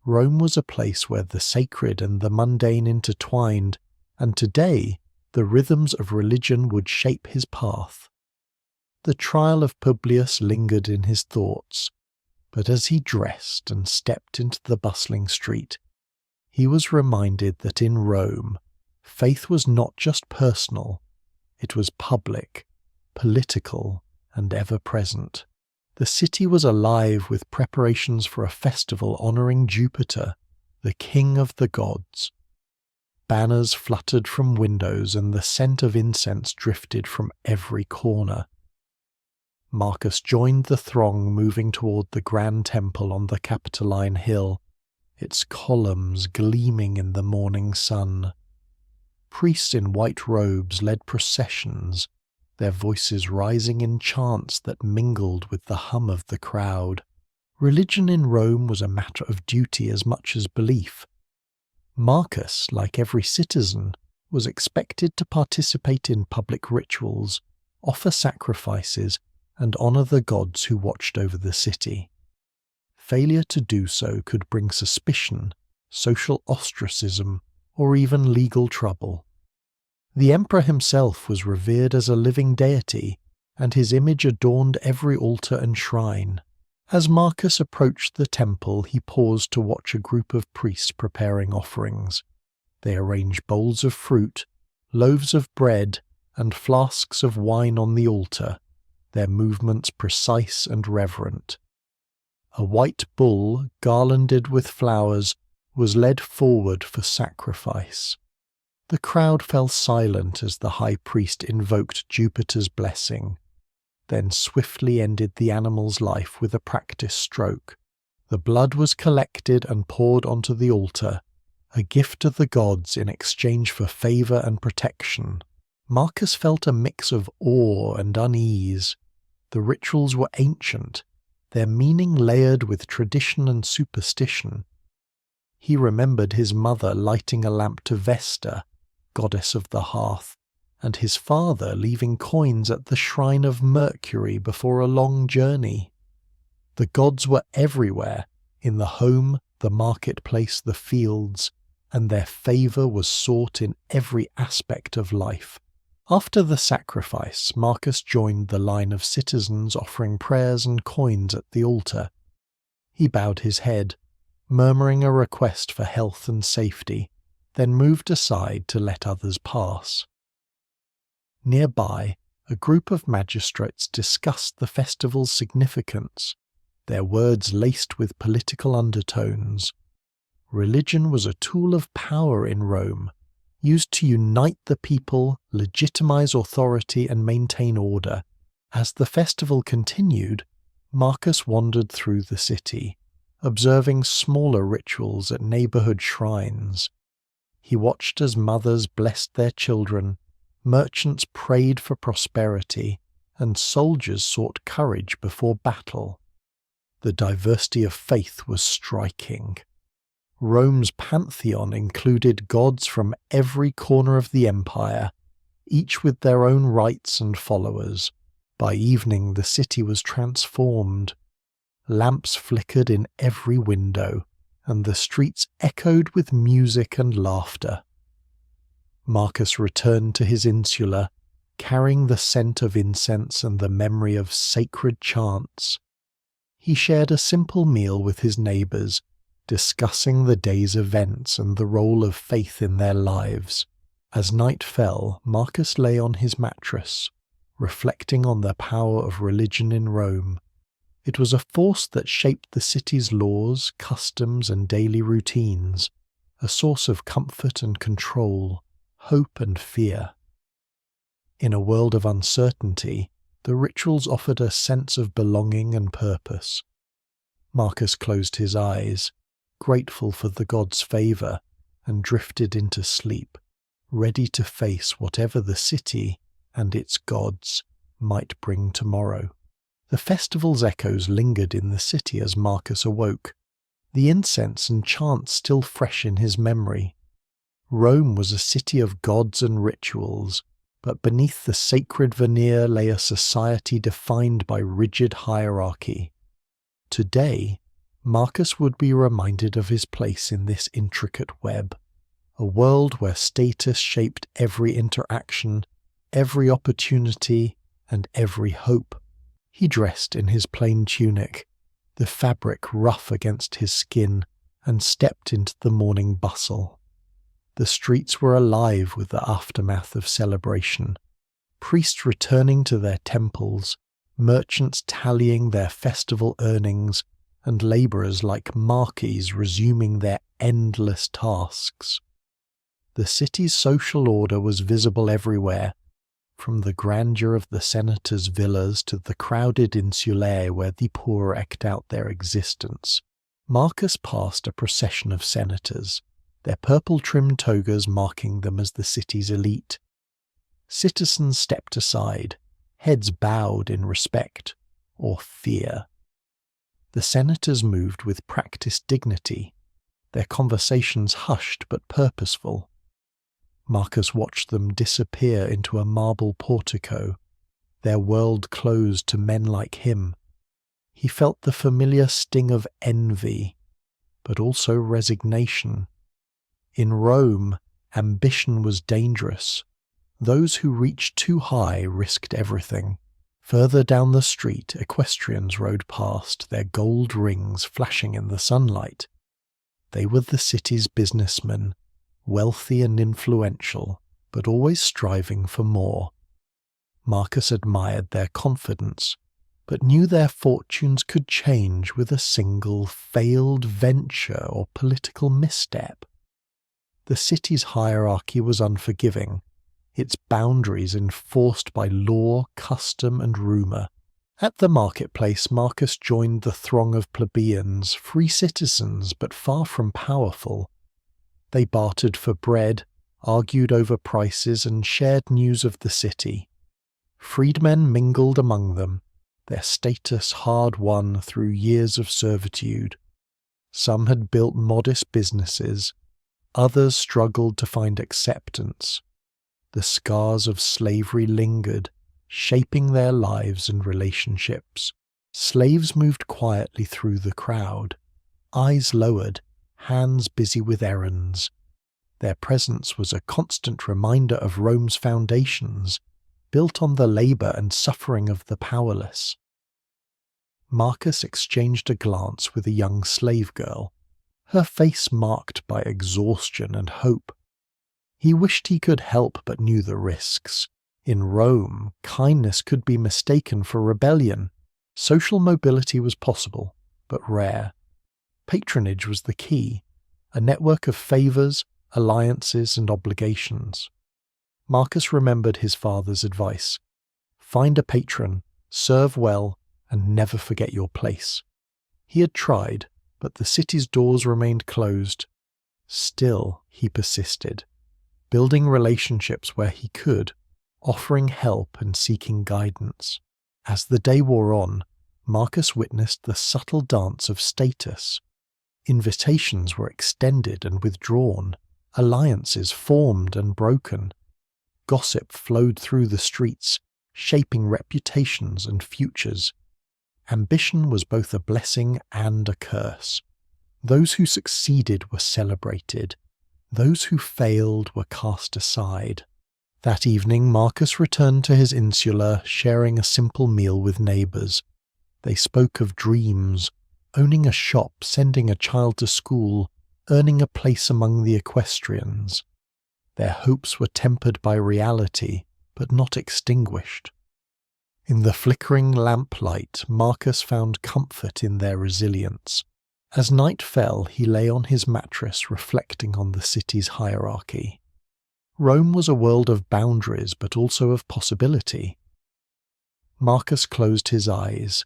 Rome was a place where the sacred and the mundane intertwined, and today the rhythms of religion would shape his path. The trial of Publius lingered in his thoughts, but as he dressed and stepped into the bustling street, he was reminded that in Rome, faith was not just personal, it was public, political, and ever-present. The city was alive with preparations for a festival honouring Jupiter, the king of the gods. Banners fluttered from windows and the scent of incense drifted from every corner. Marcus joined the throng moving toward the grand temple on the Capitoline Hill, its columns gleaming in the morning sun. Priests in white robes led processions, their voices rising in chants that mingled with the hum of the crowd. Religion in Rome was a matter of duty as much as belief. Marcus, like every citizen, was expected to participate in public rituals, offer sacrifices, and honor the gods who watched over the city. Failure to do so could bring suspicion, social ostracism, or even legal trouble. The emperor himself was revered as a living deity, and his image adorned every altar and shrine. As Marcus approached the temple, he paused to watch a group of priests preparing offerings. They arranged bowls of fruit, loaves of bread, and flasks of wine on the altar, their movements precise and reverent. A white bull, garlanded with flowers, was led forward for sacrifice. The crowd fell silent as the high priest invoked Jupiter's blessing, then swiftly ended the animal's life with a practiced stroke. The blood was collected and poured onto the altar, a gift to the gods in exchange for favor and protection. Marcus felt a mix of awe and unease. The rituals were ancient, their meaning layered with tradition and superstition. He remembered his mother lighting a lamp to Vesta, goddess of the hearth, and his father leaving coins at the shrine of Mercury before a long journey. The gods were everywhere, in the home, the marketplace, the fields, and their favor was sought in every aspect of life. After the sacrifice, Marcus joined the line of citizens offering prayers and coins at the altar. He bowed his head, murmuring a request for health and safety, then moved aside to let others pass. Nearby, a group of magistrates discussed the festival's significance, their words laced with political undertones. Religion was a tool of power in Rome, used to unite the people, legitimize authority, and maintain order. As the festival continued, Marcus wandered through the city, observing smaller rituals at neighborhood shrines. He watched as mothers blessed their children, merchants prayed for prosperity, and soldiers sought courage before battle. The diversity of faith was striking. Rome's pantheon included gods from every corner of the empire, each with their own rites and followers. By evening the city was transformed. Lamps flickered in every window, and the streets echoed with music and laughter. Marcus returned to his insula, carrying the scent of incense and the memory of sacred chants. He shared a simple meal with his neighbors, discussing the day's events and the role of faith in their lives. As night fell, Marcus lay on his mattress, reflecting on the power of religion in Rome. It was a force that shaped the city's laws, customs, and daily routines, a source of comfort and control, hope and fear. In a world of uncertainty, the rituals offered a sense of belonging and purpose. Marcus closed his eyes, grateful for the gods' favor, and drifted into sleep, ready to face whatever the city and its gods might bring tomorrow. The festival's echoes lingered in the city as Marcus awoke, the incense and chants still fresh in his memory. Rome was a city of gods and rituals, but beneath the sacred veneer lay a society defined by rigid hierarchy. Today, Marcus would be reminded of his place in this intricate web, a world where status shaped every interaction, every opportunity, and every hope. He dressed in his plain tunic, the fabric rough against his skin, and stepped into the morning bustle. The streets were alive with the aftermath of celebration. Priests returning to their temples, merchants tallying their festival earnings, and laborers like marquis resuming their endless tasks. The city's social order was visible everywhere, from the grandeur of the senators' villas to the crowded insulae where the poor eked out their existence. Marcus passed a procession of senators, their purple-trimmed togas marking them as the city's elite. Citizens stepped aside, heads bowed in respect or fear. The senators moved with practiced dignity, their conversations hushed but purposeful. Marcus watched them disappear into a marble portico, their world closed to men like him. He felt the familiar sting of envy, but also resignation. In Rome, ambition was dangerous. Those who reached too high risked everything. Further down the street, equestrians rode past, their gold rings flashing in the sunlight. They were the city's businessmen, wealthy and influential, but always striving for more. Marcus admired their confidence, but knew their fortunes could change with a single failed venture or political misstep. The city's hierarchy was unforgiving, its boundaries enforced by law, custom, and rumour. At the marketplace, Marcus joined the throng of plebeians, free citizens but far from powerful. They bartered for bread, argued over prices, and shared news of the city. Freedmen mingled among them, their status hard-won through years of servitude. Some had built modest businesses, others struggled to find acceptance. The scars of slavery lingered, shaping their lives and relationships. Slaves moved quietly through the crowd, eyes lowered, hands busy with errands. Their presence was a constant reminder of Rome's foundations, built on the labour and suffering of the powerless. Marcus exchanged a glance with a young slave girl, her face marked by exhaustion and hope. He wished he could help but knew the risks. In Rome, kindness could be mistaken for rebellion. Social mobility was possible, but rare. Patronage was the key, a network of favours, alliances, and obligations. Marcus remembered his father's advice: find a patron, serve well, and never forget your place. He had tried, but the city's doors remained closed. Still, he persisted, building relationships where he could, offering help and seeking guidance. As the day wore on, Marcus witnessed the subtle dance of status. Invitations were extended and withdrawn, alliances formed and broken. Gossip flowed through the streets, shaping reputations and futures. Ambition was both a blessing and a curse. Those who succeeded were celebrated. Those who failed were cast aside. That evening, Marcus returned to his insula, sharing a simple meal with neighbours. They spoke of dreams, owning a shop, sending a child to school, earning a place among the equestrians. Their hopes were tempered by reality, but not extinguished. In the flickering lamplight, Marcus found comfort in their resilience. As night fell, he lay on his mattress reflecting on the city's hierarchy. Rome was a world of boundaries, but also of possibility. Marcus closed his eyes,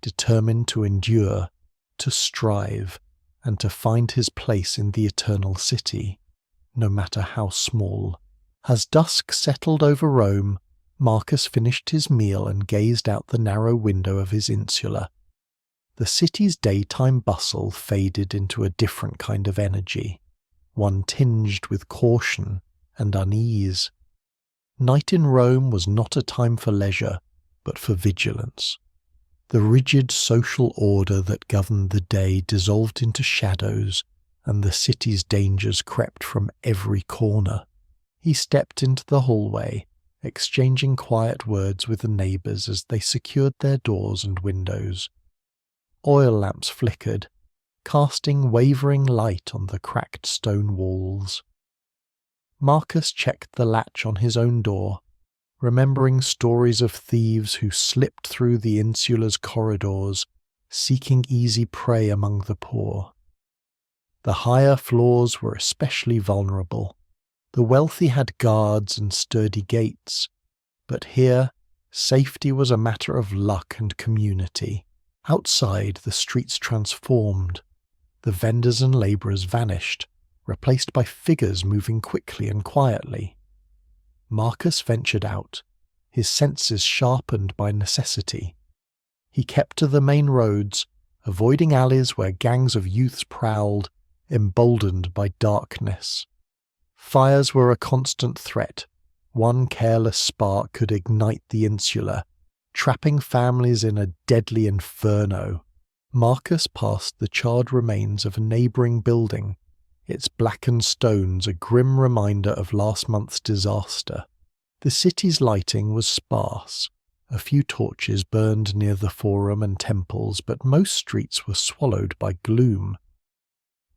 determined to endure, to strive, and to find his place in the eternal city, no matter how small. As dusk settled over Rome, Marcus finished his meal and gazed out the narrow window of his insula. The city's daytime bustle faded into a different kind of energy, one tinged with caution and unease. Night in Rome was not a time for leisure, but for vigilance. The rigid social order that governed the day dissolved into shadows, and the city's dangers crept from every corner. He stepped into the hallway, exchanging quiet words with the neighbours as they secured their doors and windows. Oil lamps flickered, casting wavering light on the cracked stone walls. Marcus checked the latch on his own door, remembering stories of thieves who slipped through the insula's corridors, seeking easy prey among the poor. The higher floors were especially vulnerable. The wealthy had guards and sturdy gates, but here, safety was a matter of luck and community. Outside, the streets transformed. The vendors and labourers vanished, replaced by figures moving quickly and quietly. Marcus ventured out, his senses sharpened by necessity. He kept to the main roads, avoiding alleys where gangs of youths prowled, emboldened by darkness. Fires were a constant threat. One careless spark could ignite the insula, trapping families in a deadly inferno. Marcus passed the charred remains of a neighbouring building, its blackened stones a grim reminder of last month's disaster. The city's lighting was sparse. A few torches burned near the forum and temples, but most streets were swallowed by gloom.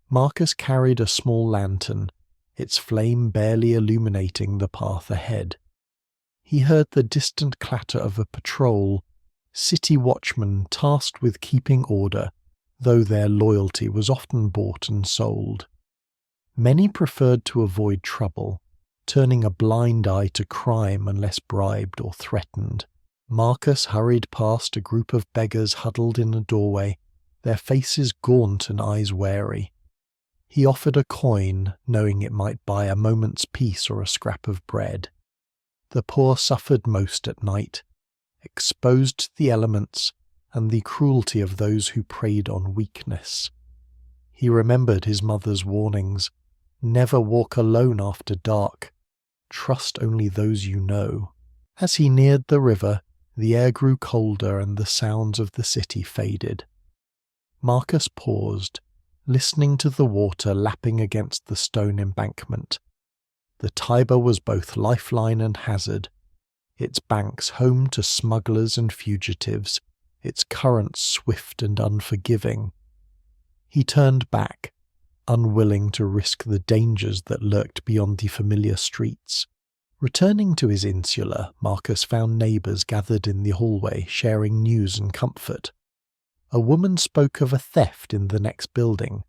Marcus carried a small lantern, its flame barely illuminating the path ahead. He heard the distant clatter of a patrol, city watchmen tasked with keeping order, though their loyalty was often bought and sold. Many preferred to avoid trouble, turning a blind eye to crime unless bribed or threatened. Marcus hurried past a group of beggars huddled in a doorway, their faces gaunt and eyes wary. He offered a coin, knowing it might buy a moment's peace or a scrap of bread. The poor suffered most at night, exposed to the elements and the cruelty of those who preyed on weakness. He remembered his mother's warnings: never walk alone after dark, trust only those you know. As he neared the river, the air grew colder and the sounds of the city faded. Marcus paused, listening to the water lapping against the stone embankment. The Tiber was both lifeline and hazard, its banks home to smugglers and fugitives, its currents swift and unforgiving. He turned back, unwilling to risk the dangers that lurked beyond the familiar streets. Returning to his insula, Marcus found neighbours gathered in the hallway, sharing news and comfort. A woman spoke of a theft in the next building.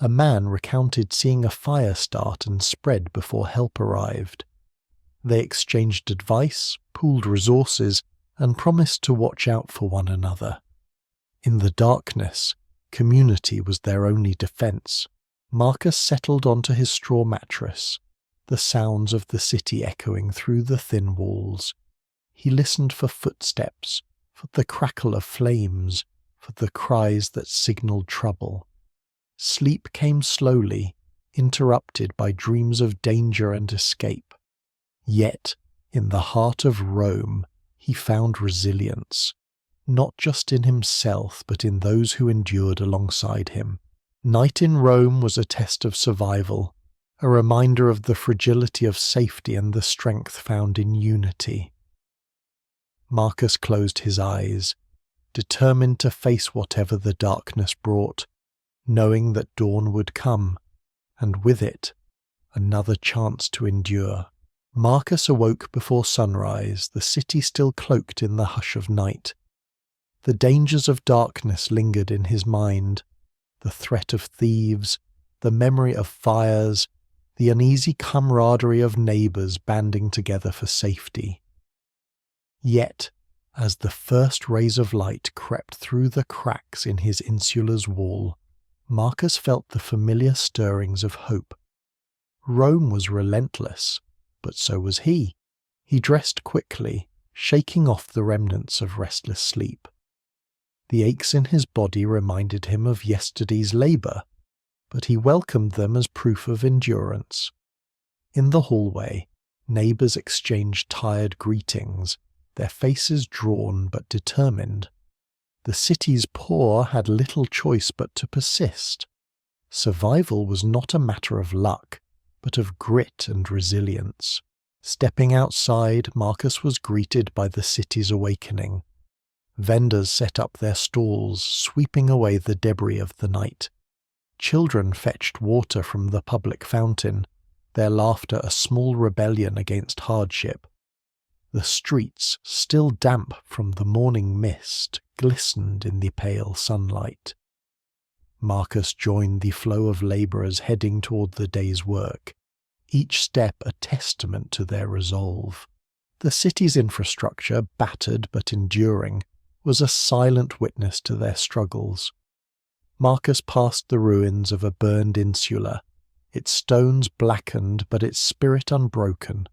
A man recounted seeing a fire start and spread before help arrived. They exchanged advice, pooled resources, and promised to watch out for one another. In the darkness, community was their only defence. Marcus settled onto his straw mattress, the sounds of the city echoing through the thin walls. He listened for footsteps, for the crackle of flames, for the cries that signalled trouble. Sleep came slowly, interrupted by dreams of danger and escape. Yet, in the heart of Rome, he found resilience, not just in himself but in those who endured alongside him. Night in Rome was a test of survival, a reminder of the fragility of safety and the strength found in unity. Marcus closed his eyes, determined to face whatever the darkness brought, knowing that dawn would come, and with it, another chance to endure. Marcus awoke before sunrise, the city still cloaked in the hush of night. The dangers of darkness lingered in his mind, the threat of thieves, the memory of fires, the uneasy camaraderie of neighbours banding together for safety. Yet, as the first rays of light crept through the cracks in his insula's wall, Marcus felt the familiar stirrings of hope. Rome was relentless, but so was he. He dressed quickly, shaking off the remnants of restless sleep. The aches in his body reminded him of yesterday's labour, but he welcomed them as proof of endurance. In the hallway, neighbours exchanged tired greetings, their faces drawn but determined. The city's poor had little choice but to persist. Survival was not a matter of luck, but of grit and resilience. Stepping outside, Marcus was greeted by the city's awakening. Vendors set up their stalls, sweeping away the debris of the night. Children fetched water from the public fountain, their laughter a small rebellion against hardship. The streets, still damp from the morning mist, glistened in the pale sunlight. Marcus joined the flow of labourers heading toward the day's work, each step a testament to their resolve. The city's infrastructure, battered but enduring, was a silent witness to their struggles. Marcus passed the ruins of a burned insula, its stones blackened but its spirit unbroken.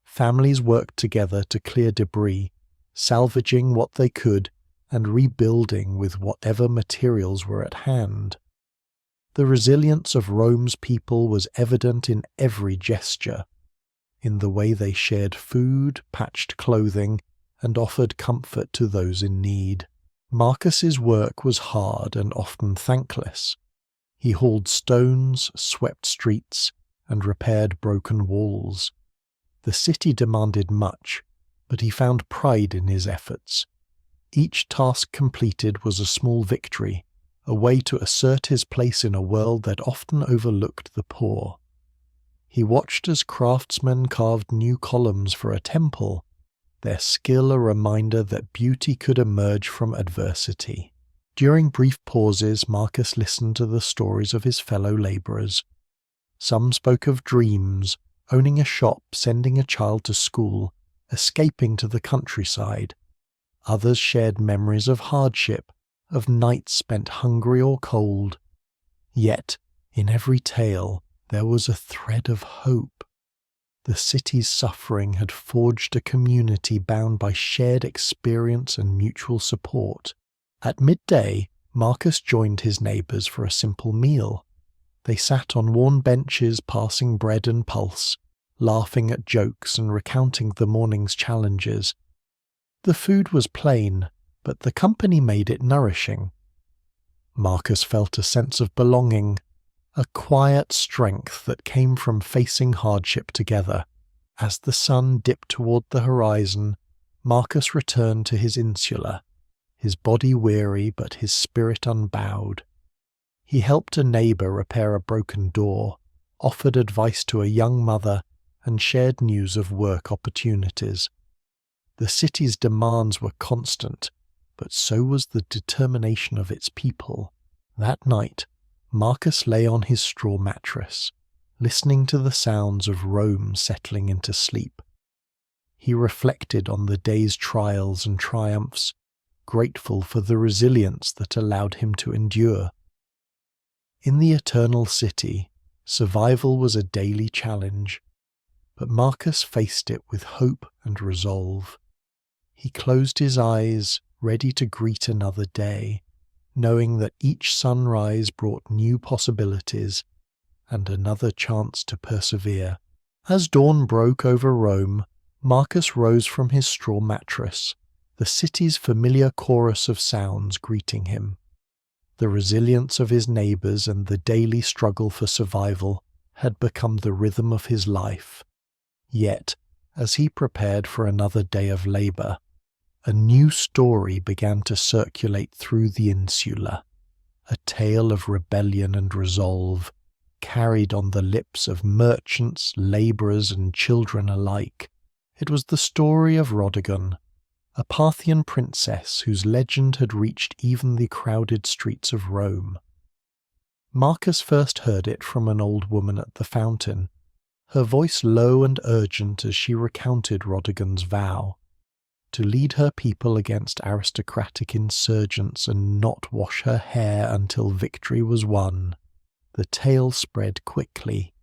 Families worked together to clear debris, salvaging what they could and rebuilding with whatever materials were at hand. The resilience of Rome's people was evident in every gesture, in the way they shared food, patched clothing, and offered comfort to those in need. Marcus's work was hard and often thankless. He hauled stones, swept streets, and repaired broken walls. The city demanded much, but he found pride in his efforts. Each task completed was a small victory, a way to assert his place in a world that often overlooked the poor. He watched as craftsmen carved new columns for a temple, their skill a reminder that beauty could emerge from adversity. During brief pauses, Marcus listened to the stories of his fellow labourers. Some spoke of dreams, owning a shop, sending a child to school, escaping to the countryside. Others shared memories of hardship, of nights spent hungry or cold. Yet, in every tale, there was a thread of hope. The city's suffering had forged a community bound by shared experience and mutual support. At midday, Marcus joined his neighbours for a simple meal. They sat on worn benches passing bread and pulse, laughing at jokes and recounting the morning's challenges. The food was plain, but the company made it nourishing. Marcus felt a sense of belonging, a quiet strength that came from facing hardship together. As the sun dipped toward the horizon, Marcus returned to his insula, his body weary but his spirit unbowed. He helped a neighbour repair a broken door, offered advice to a young mother, and shared news of work opportunities. The city's demands were constant, but so was the determination of its people. That night, Marcus lay on his straw mattress, listening to the sounds of Rome settling into sleep. He reflected on the day's trials and triumphs, grateful for the resilience that allowed him to endure. In the eternal city, survival was a daily challenge, but Marcus faced it with hope and resolve. He closed his eyes, ready to greet another day, knowing that each sunrise brought new possibilities and another chance to persevere. As dawn broke over Rome, Marcus rose from his straw mattress, the city's familiar chorus of sounds greeting him. The resilience of his neighbours and the daily struggle for survival had become the rhythm of his life. Yet, as he prepared for another day of labour, a new story began to circulate through the insula, a tale of rebellion and resolve, carried on the lips of merchants, labourers, and children alike. It was the story of Rhodogon, a Parthian princess whose legend had reached even the crowded streets of Rome. Marcus first heard it from an old woman at the fountain, her voice low and urgent as she recounted Rhodogon's vow, to lead her people against aristocratic insurgents and not wash her hair until victory was won. The tale spread quickly,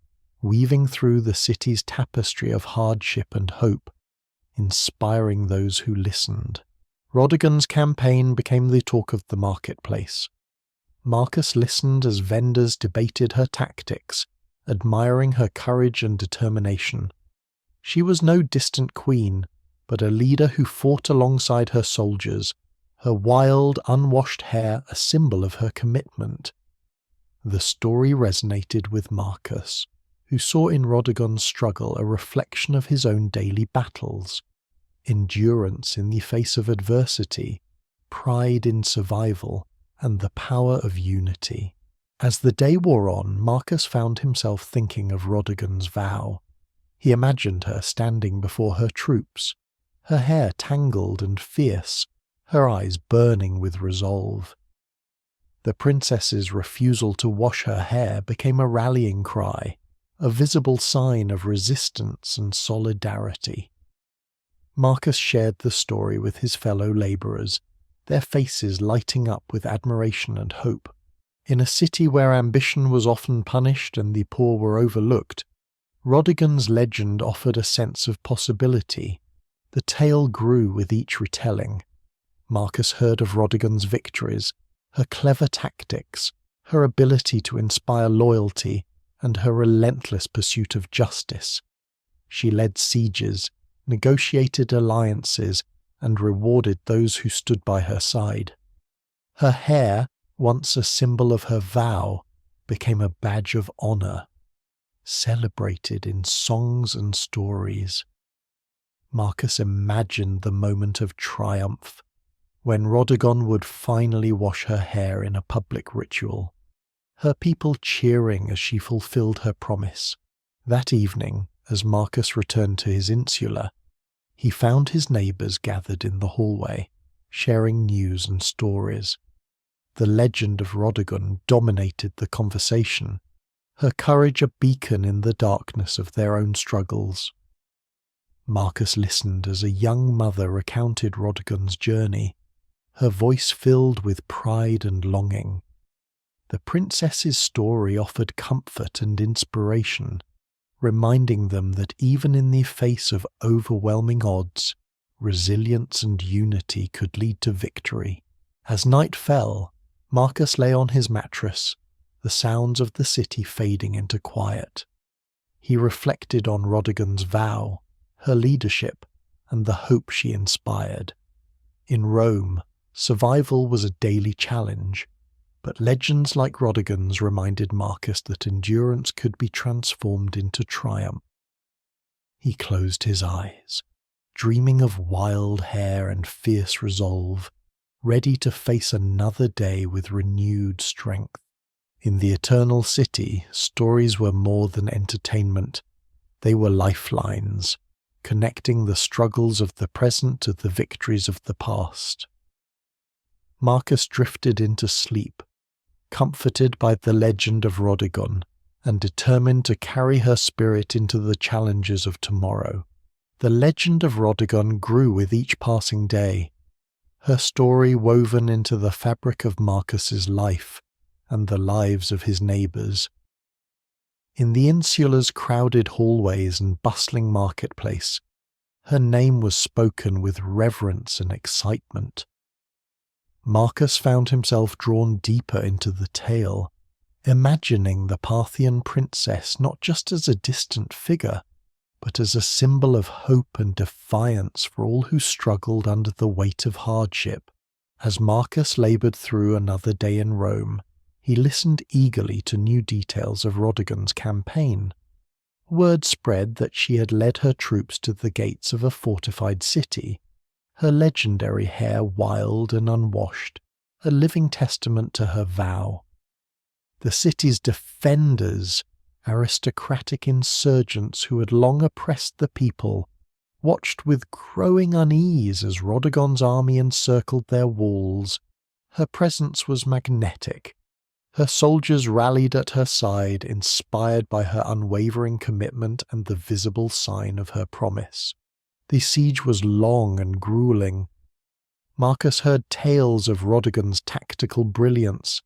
weaving through the city's tapestry of hardship and hope, inspiring those who listened. Rhodogon's campaign became the talk of the marketplace. Marcus listened as vendors debated her tactics, admiring her courage and determination. She was no distant queen, but a leader who fought alongside her soldiers, her wild, unwashed hair a symbol of her commitment. The story resonated with Marcus, who saw in Rhodogon's struggle a reflection of his own daily battles, endurance in the face of adversity, pride in survival, and the power of unity. As the day wore on, Marcus found himself thinking of Rhodogon's vow. He imagined her standing before her troops, her hair tangled and fierce, her eyes burning with resolve. The princess's refusal to wash her hair became a rallying cry, a visible sign of resistance and solidarity. Marcus shared the story with his fellow labourers, their faces lighting up with admiration and hope. In a city where ambition was often punished and the poor were overlooked, Rhodogon's legend offered a sense of possibility. The tale grew with each retelling. Marcus heard of Rhodogon's victories, her clever tactics, her ability to inspire loyalty, and her relentless pursuit of justice. She led sieges, negotiated alliances, and rewarded those who stood by her side. Her hair, once a symbol of her vow, became a badge of honor, celebrated in songs and stories. Marcus imagined the moment of triumph, when Rhodogon would finally wash her hair in a public ritual, her people cheering as she fulfilled her promise. That evening, as Marcus returned to his insula, he found his neighbours gathered in the hallway, sharing news and stories. The legend of Rhodogon dominated the conversation, her courage a beacon in the darkness of their own struggles. Marcus listened as a young mother recounted Rhodogon's journey, her voice filled with pride and longing. The princess's story offered comfort and inspiration, reminding them that even in the face of overwhelming odds, resilience and unity could lead to victory. As night fell, Marcus lay on his mattress, the sounds of the city fading into quiet. He reflected on Rhodogon's vow, her leadership, and the hope she inspired. In Rome, survival was a daily challenge, but legends like Rhodogon's reminded Marcus that endurance could be transformed into triumph. He closed his eyes, dreaming of wild hair and fierce resolve, ready to face another day with renewed strength. In the Eternal City, stories were more than entertainment. They were lifelines, connecting the struggles of the present to the victories of the past. Marcus drifted into sleep, comforted by the legend of Rhodogon, and determined to carry her spirit into the challenges of tomorrow. The legend of Rhodogon grew with each passing day, her story woven into the fabric of Marcus's life and the lives of his neighbours. In the insula's crowded hallways and bustling marketplace, her name was spoken with reverence and excitement. Marcus found himself drawn deeper into the tale, imagining the Parthian princess not just as a distant figure, but as a symbol of hope and defiance for all who struggled under the weight of hardship. As Marcus laboured through another day in Rome, he listened eagerly to new details of Rhodogon's campaign. Word spread that she had led her troops to the gates of a fortified city, her legendary hair wild and unwashed, a living testament to her vow. The city's defenders, aristocratic insurgents who had long oppressed the people, watched with growing unease as Rhodogon's army encircled their walls. Her presence was magnetic. Her soldiers rallied at her side, inspired by her unwavering commitment and the visible sign of her promise. The siege was long and grueling. Marcus heard tales of Rhodogon's tactical brilliance,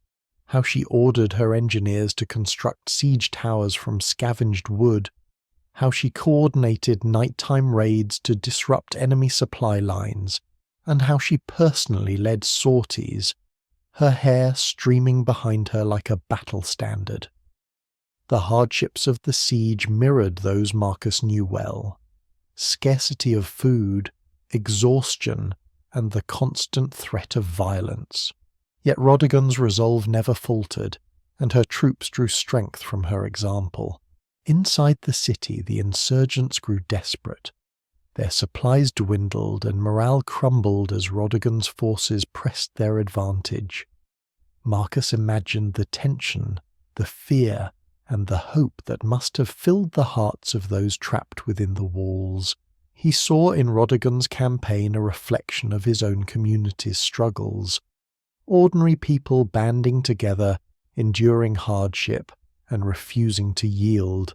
how she ordered her engineers to construct siege towers from scavenged wood, how she coordinated nighttime raids to disrupt enemy supply lines, and how she personally led sorties, her hair streaming behind her like a battle standard. The hardships of the siege mirrored those Marcus knew well: scarcity of food, exhaustion, and the constant threat of violence. Yet Rhodogon's resolve never faltered, and her troops drew strength from her example. Inside the city, the insurgents grew desperate. Their supplies dwindled and morale crumbled as Rhodogon's forces pressed their advantage. Marcus imagined the tension, the fear, and the hope that must have filled the hearts of those trapped within the walls. He saw in Rhodogon's campaign a reflection of his own community's struggles. Ordinary people banding together, enduring hardship, and refusing to yield.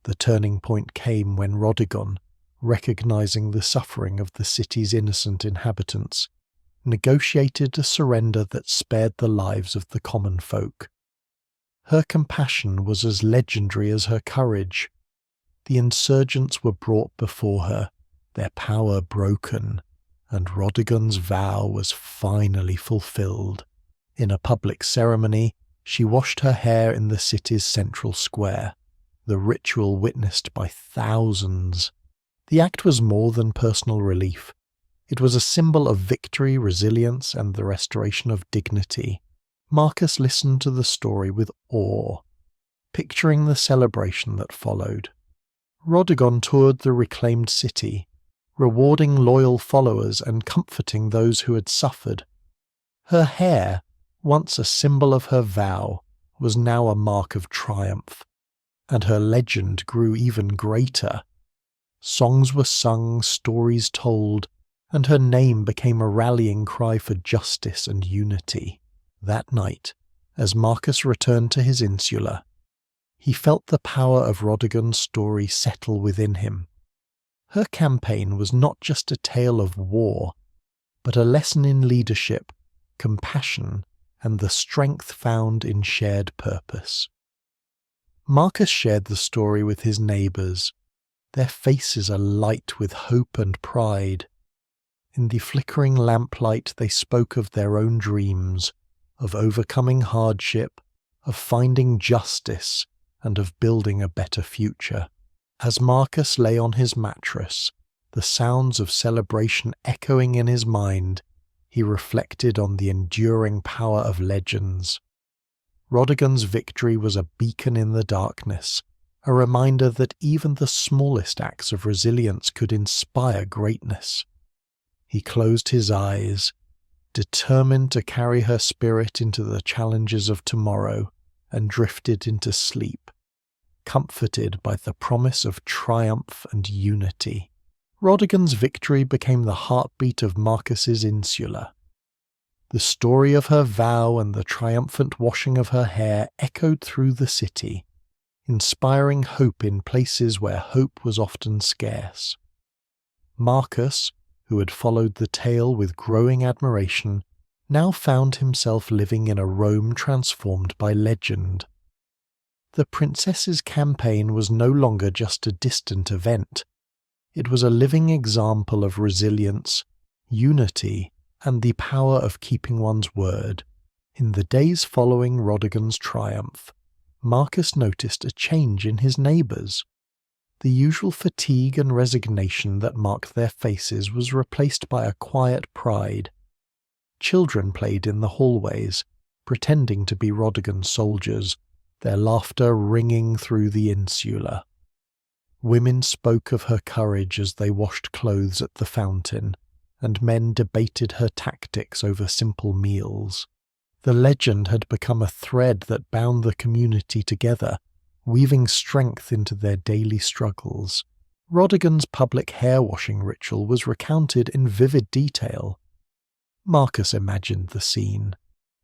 The turning point came when Rhodogon, recognizing the suffering of the city's innocent inhabitants, negotiated a surrender that spared the lives of the common folk. Her compassion was as legendary as her courage. The insurgents were brought before her, their power broken, and Rhodogon's vow was finally fulfilled. In a public ceremony, She washed her hair in the city's central square, the ritual witnessed by thousands. The act was more than personal relief. It was a symbol of victory, resilience, and the restoration of dignity. Marcus listened to the story with awe, picturing the celebration that followed. Rodigon toured the reclaimed city, rewarding loyal followers and comforting those who had suffered. Her hair, once a symbol of her vow, was now a mark of triumph, and her legend grew even greater. Songs were sung, stories told, and her name became a rallying cry for justice and unity. That night, as Marcus returned to his insula, he felt the power of Rodigon's story settle within him. Her campaign was not just a tale of war, but a lesson in leadership, compassion, and the strength found in shared purpose. Marcus shared the story with his neighbours, their faces alight with hope and pride. In the flickering lamplight they spoke of their own dreams, of overcoming hardship, of finding justice, and of building a better future. As Marcus lay on his mattress, the sounds of celebration echoing in his mind, he reflected on the enduring power of legends. Rodigon's victory was a beacon in the darkness, a reminder that even the smallest acts of resilience could inspire greatness. He closed his eyes, determined to carry her spirit into the challenges of tomorrow, and drifted into sleep, comforted by the promise of triumph and unity. Rodigon's victory became the heartbeat of Marcus's insula. The story of her vow and the triumphant washing of her hair echoed through the city, inspiring hope in places where hope was often scarce. Marcus, who had followed the tale with growing admiration, now found himself living in a Rome transformed by legend. The princess's campaign was no longer just a distant event. It was a living example of resilience, unity, and the power of keeping one's word. In the days following Rodigon's triumph, Marcus noticed a change in his neighbours. The usual fatigue and resignation that marked their faces was replaced by a quiet pride. Children played in the hallways, pretending to be Rodigon's soldiers, their laughter ringing through the insula. Women spoke of her courage as they washed clothes at the fountain, and men debated her tactics over simple meals. The legend had become a thread that bound the community together, weaving strength into their daily struggles. Rodigon's public hair-washing ritual was recounted in vivid detail. Marcus imagined the scene.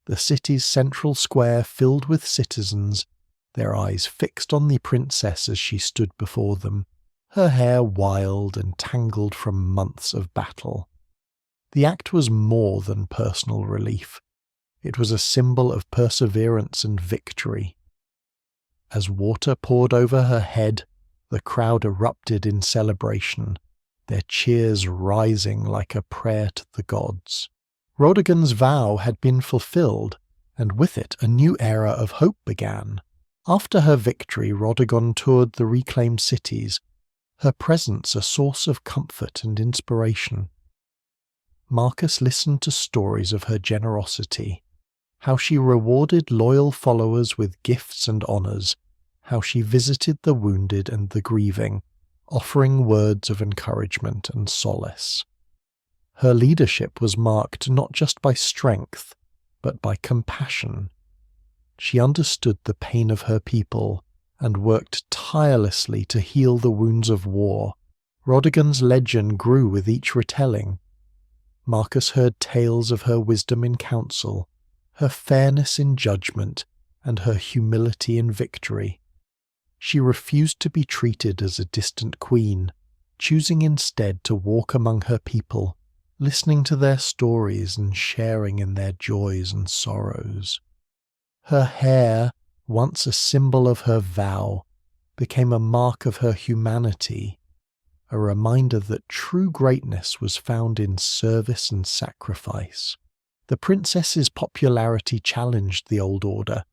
The city's central square filled with citizens, their eyes fixed on the princess as she stood before them, her hair wild and tangled from months of battle. The act was more than personal relief. It was a symbol of perseverance and victory. As water poured over her head, the crowd erupted in celebration, their cheers rising like a prayer to the gods. Rodigon's vow had been fulfilled, and with it a new era of hope began. After her victory, Rodigon toured the reclaimed cities, her presence a source of comfort and inspiration. Marcus listened to stories of her generosity, how she rewarded loyal followers with gifts and honours, how she visited the wounded and the grieving, offering words of encouragement and solace. Her leadership was marked not just by strength, but by compassion. She understood the pain of her people and worked tirelessly to heal the wounds of war. Rodigon's legend grew with each retelling. Marcus heard tales of her wisdom in counsel, her fairness in judgment, and her humility in victory. She refused to be treated as a distant queen, choosing instead to walk among her people, listening to their stories and sharing in their joys and sorrows. Her hair, once a symbol of her vow, became a mark of her humanity, a reminder that true greatness was found in service and sacrifice. The princess's popularity challenged the old order,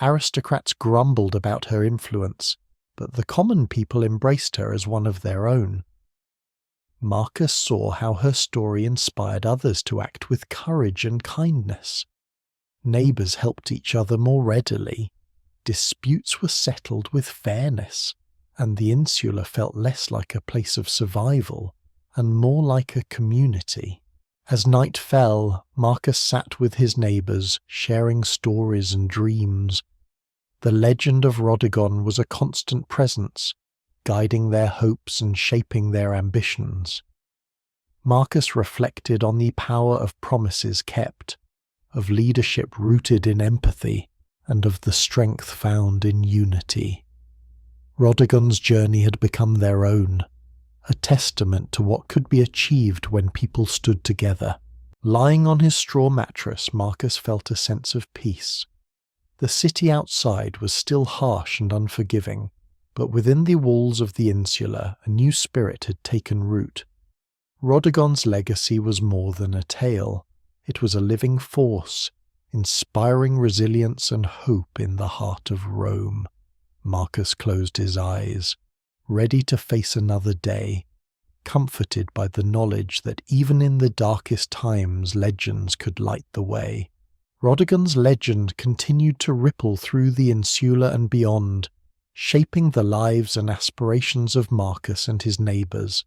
Aristocrats grumbled about her influence, but the common people embraced her as one of their own. Marcus saw how her story inspired others to act with courage and kindness. Neighbours helped each other more readily, disputes were settled with fairness, and the insula felt less like a place of survival and more like a community. As night fell, Marcus sat with his neighbours, sharing stories and dreams. The legend of Rodigon was a constant presence, guiding their hopes and shaping their ambitions. Marcus reflected on the power of promises kept, of leadership rooted in empathy, and of the strength found in unity. Rodigon's journey had become their own, a testament to what could be achieved when people stood together. Lying on his straw mattress, Marcus felt a sense of peace. The city outside was still harsh and unforgiving, but within the walls of the insula a new spirit had taken root. Rodigon's legacy was more than a tale. It was a living force, inspiring resilience and hope in the heart of Rome. Marcus closed his eyes, ready to face another day, comforted by the knowledge that even in the darkest times legends could light the way. Rodigon's legend continued to ripple through the insula and beyond, shaping the lives and aspirations of Marcus and his neighbours.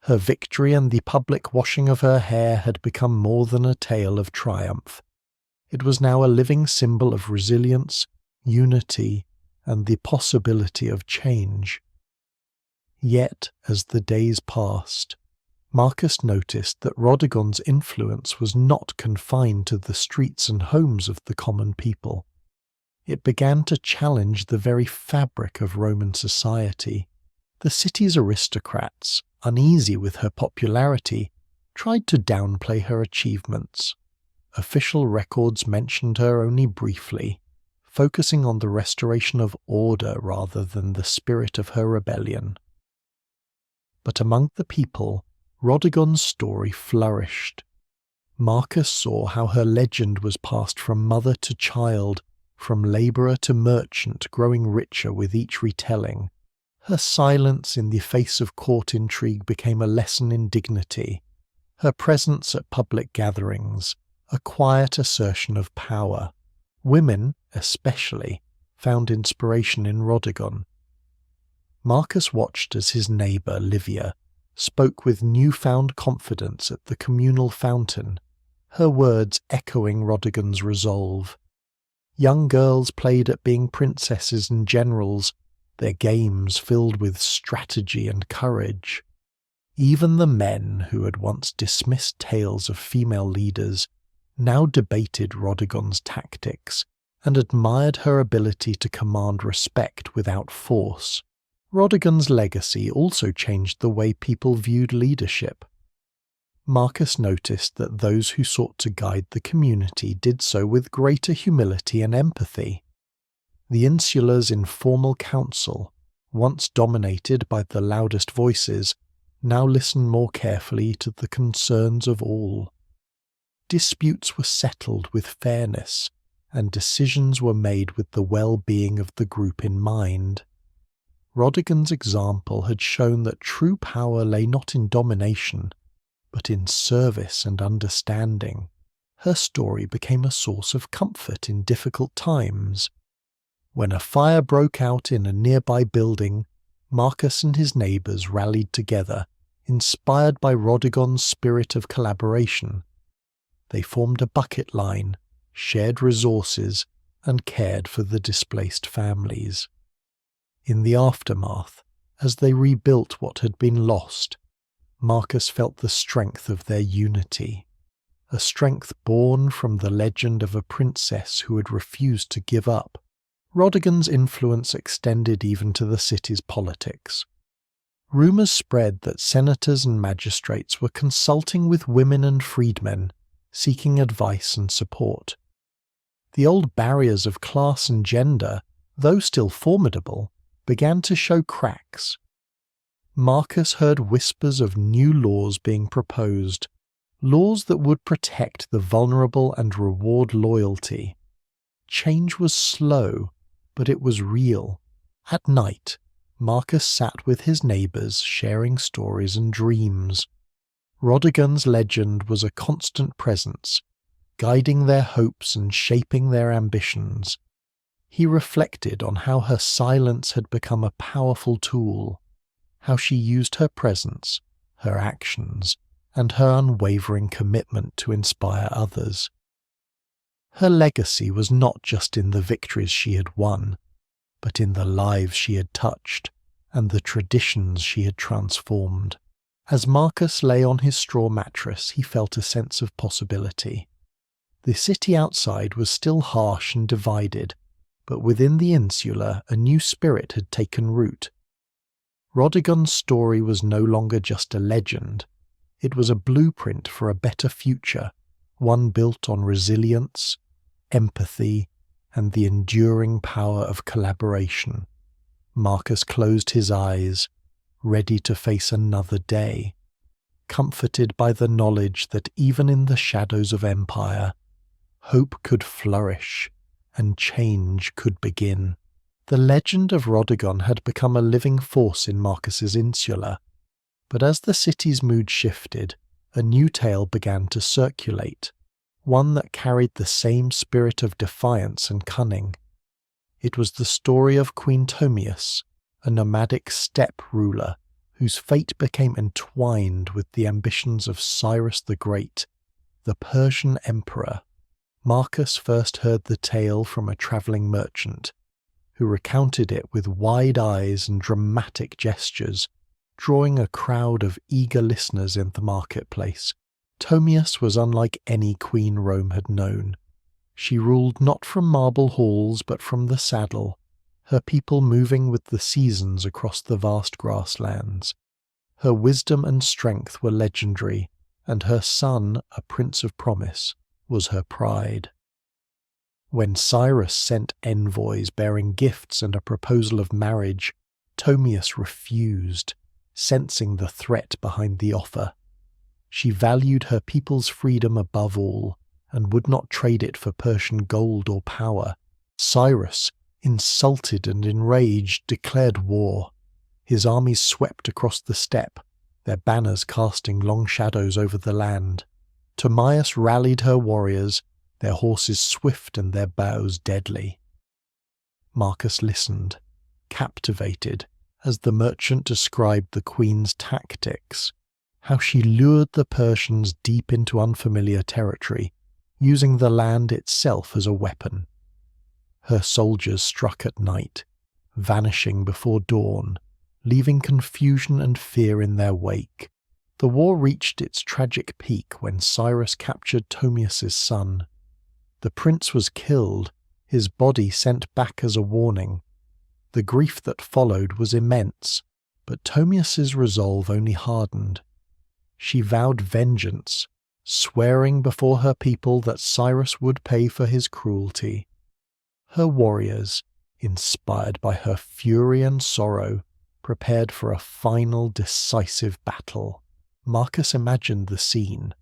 Her victory and the public washing of her hair had become more than a tale of triumph. It was now a living symbol of resilience, unity, and the possibility of change. Yet, as the days passed, Marcus noticed that Rodigon's influence was not confined to the streets and homes of the common people. It began to challenge the very fabric of Roman society. The city's aristocrats, uneasy with her popularity, tried to downplay her achievements. Official records mentioned her only briefly, focusing on the restoration of order rather than the spirit of her rebellion. But among the people, Rodigon's story flourished. Marcus saw how her legend was passed from mother to child, from labourer to merchant, growing richer with each retelling. Her silence in the face of court intrigue became a lesson in dignity. Her presence at public gatherings, a quiet assertion of power. Women, especially, found inspiration in Rodigon. Marcus watched as his neighbour, Livia, spoke with newfound confidence at the communal fountain, her words echoing Rodigon's resolve. Young girls played at being princesses and generals, their games filled with strategy and courage. Even the men who had once dismissed tales of female leaders now debated Rodigon's tactics and admired her ability to command respect without force. Rodigon's legacy also changed the way people viewed leadership. Marcus noticed that those who sought to guide the community did so with greater humility and empathy. The insula's informal council, once dominated by the loudest voices, now listened more carefully to the concerns of all. Disputes were settled with fairness, and decisions were made with the well-being of the group in mind. Rodigon's example had shown that true power lay not in domination, but in service and understanding. Her story became a source of comfort in difficult times. When a fire broke out in a nearby building, Marcus and his neighbours rallied together, inspired by Rodigon's spirit of collaboration. They formed a bucket line, shared resources, and cared for the displaced families. In the aftermath, as they rebuilt what had been lost, Marcus felt the strength of their unity, a strength born from the legend of a princess who had refused to give up. Rodigon's influence extended even to the city's politics. Rumours spread that senators and magistrates were consulting with women and freedmen, seeking advice and support. The old barriers of class and gender, though still formidable, began to show cracks. Marcus heard whispers of new laws being proposed, laws that would protect the vulnerable and reward loyalty. Change was slow, but it was real. At night, Marcus sat with his neighbours, sharing stories and dreams. Rodigan's legend was a constant presence, guiding their hopes and shaping their ambitions. He reflected on how her silence had become a powerful tool, how she used her presence, her actions, and her unwavering commitment to inspire others. Her legacy was not just in the victories she had won, but in the lives she had touched and the traditions she had transformed. As Marcus lay on his straw mattress, he felt a sense of possibility. The city outside was still harsh and divided, but within the insula a new spirit had taken root. Rodigan's story was no longer just a legend. It was a blueprint for a better future, one built on resilience, empathy, and the enduring power of collaboration. Marcus closed his eyes, ready to face another day, comforted by the knowledge that even in the shadows of empire, hope could flourish and change could begin. The legend of Rodigan had become a living force in Marcus's insula, but as the city's mood shifted, a new tale began to circulate, one that carried the same spirit of defiance and cunning. It was the story of Queen Tomius, a nomadic steppe ruler whose fate became entwined with the ambitions of Cyrus the Great, the Persian emperor. Marcus first heard the tale from a travelling merchant, who recounted it with wide eyes and dramatic gestures, drawing a crowd of eager listeners in the marketplace. Tomius was unlike any queen Rome had known. She ruled not from marble halls but from the saddle, her people moving with the seasons across the vast grasslands. Her wisdom and strength were legendary, and her son, a prince of promise, was her pride. When Cyrus sent envoys bearing gifts and a proposal of marriage, Tomius refused, sensing the threat behind the offer. She valued her people's freedom above all, and would not trade it for Persian gold or power. Cyrus, insulted and enraged, declared war. His armies swept across the steppe, their banners casting long shadows over the land. Tomius rallied her warriors, their horses swift and their bows deadly. Marcus listened, captivated, as the merchant described the queen's tactics, how she lured the Persians deep into unfamiliar territory, using the land itself as a weapon. Her soldiers struck at night, vanishing before dawn, leaving confusion and fear in their wake. The war reached its tragic peak when Cyrus captured Tomius's son. The prince was killed, his body sent back as a warning. The grief that followed was immense, but Tomius's resolve only hardened. She vowed vengeance, swearing before her people that Cyrus would pay for his cruelty. Her warriors, inspired by her fury and sorrow, prepared for a final decisive battle. Marcus imagined the scene,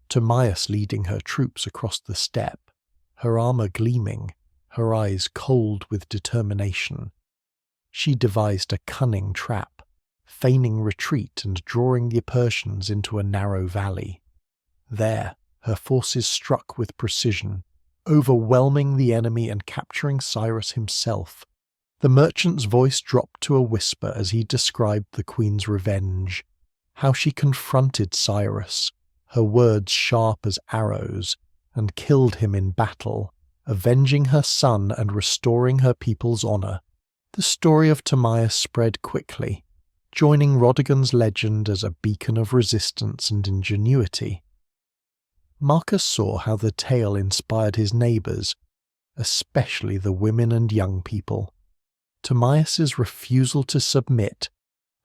Tomius leading her troops across the steppe, her armour gleaming, her eyes cold with determination. She devised a cunning trap, feigning retreat and drawing the Persians into a narrow valley. There, her forces struck with precision, overwhelming the enemy and capturing Cyrus himself. The merchant's voice dropped to a whisper as he described the queen's revenge, how she confronted Cyrus, her words sharp as arrows, and killed him in battle, avenging her son and restoring her people's honour. The story of Tomius spread quickly, joining Rodigan's legend as a beacon of resistance and ingenuity. Marcus saw how the tale inspired his neighbours, especially the women and young people. Tomius's refusal to submit,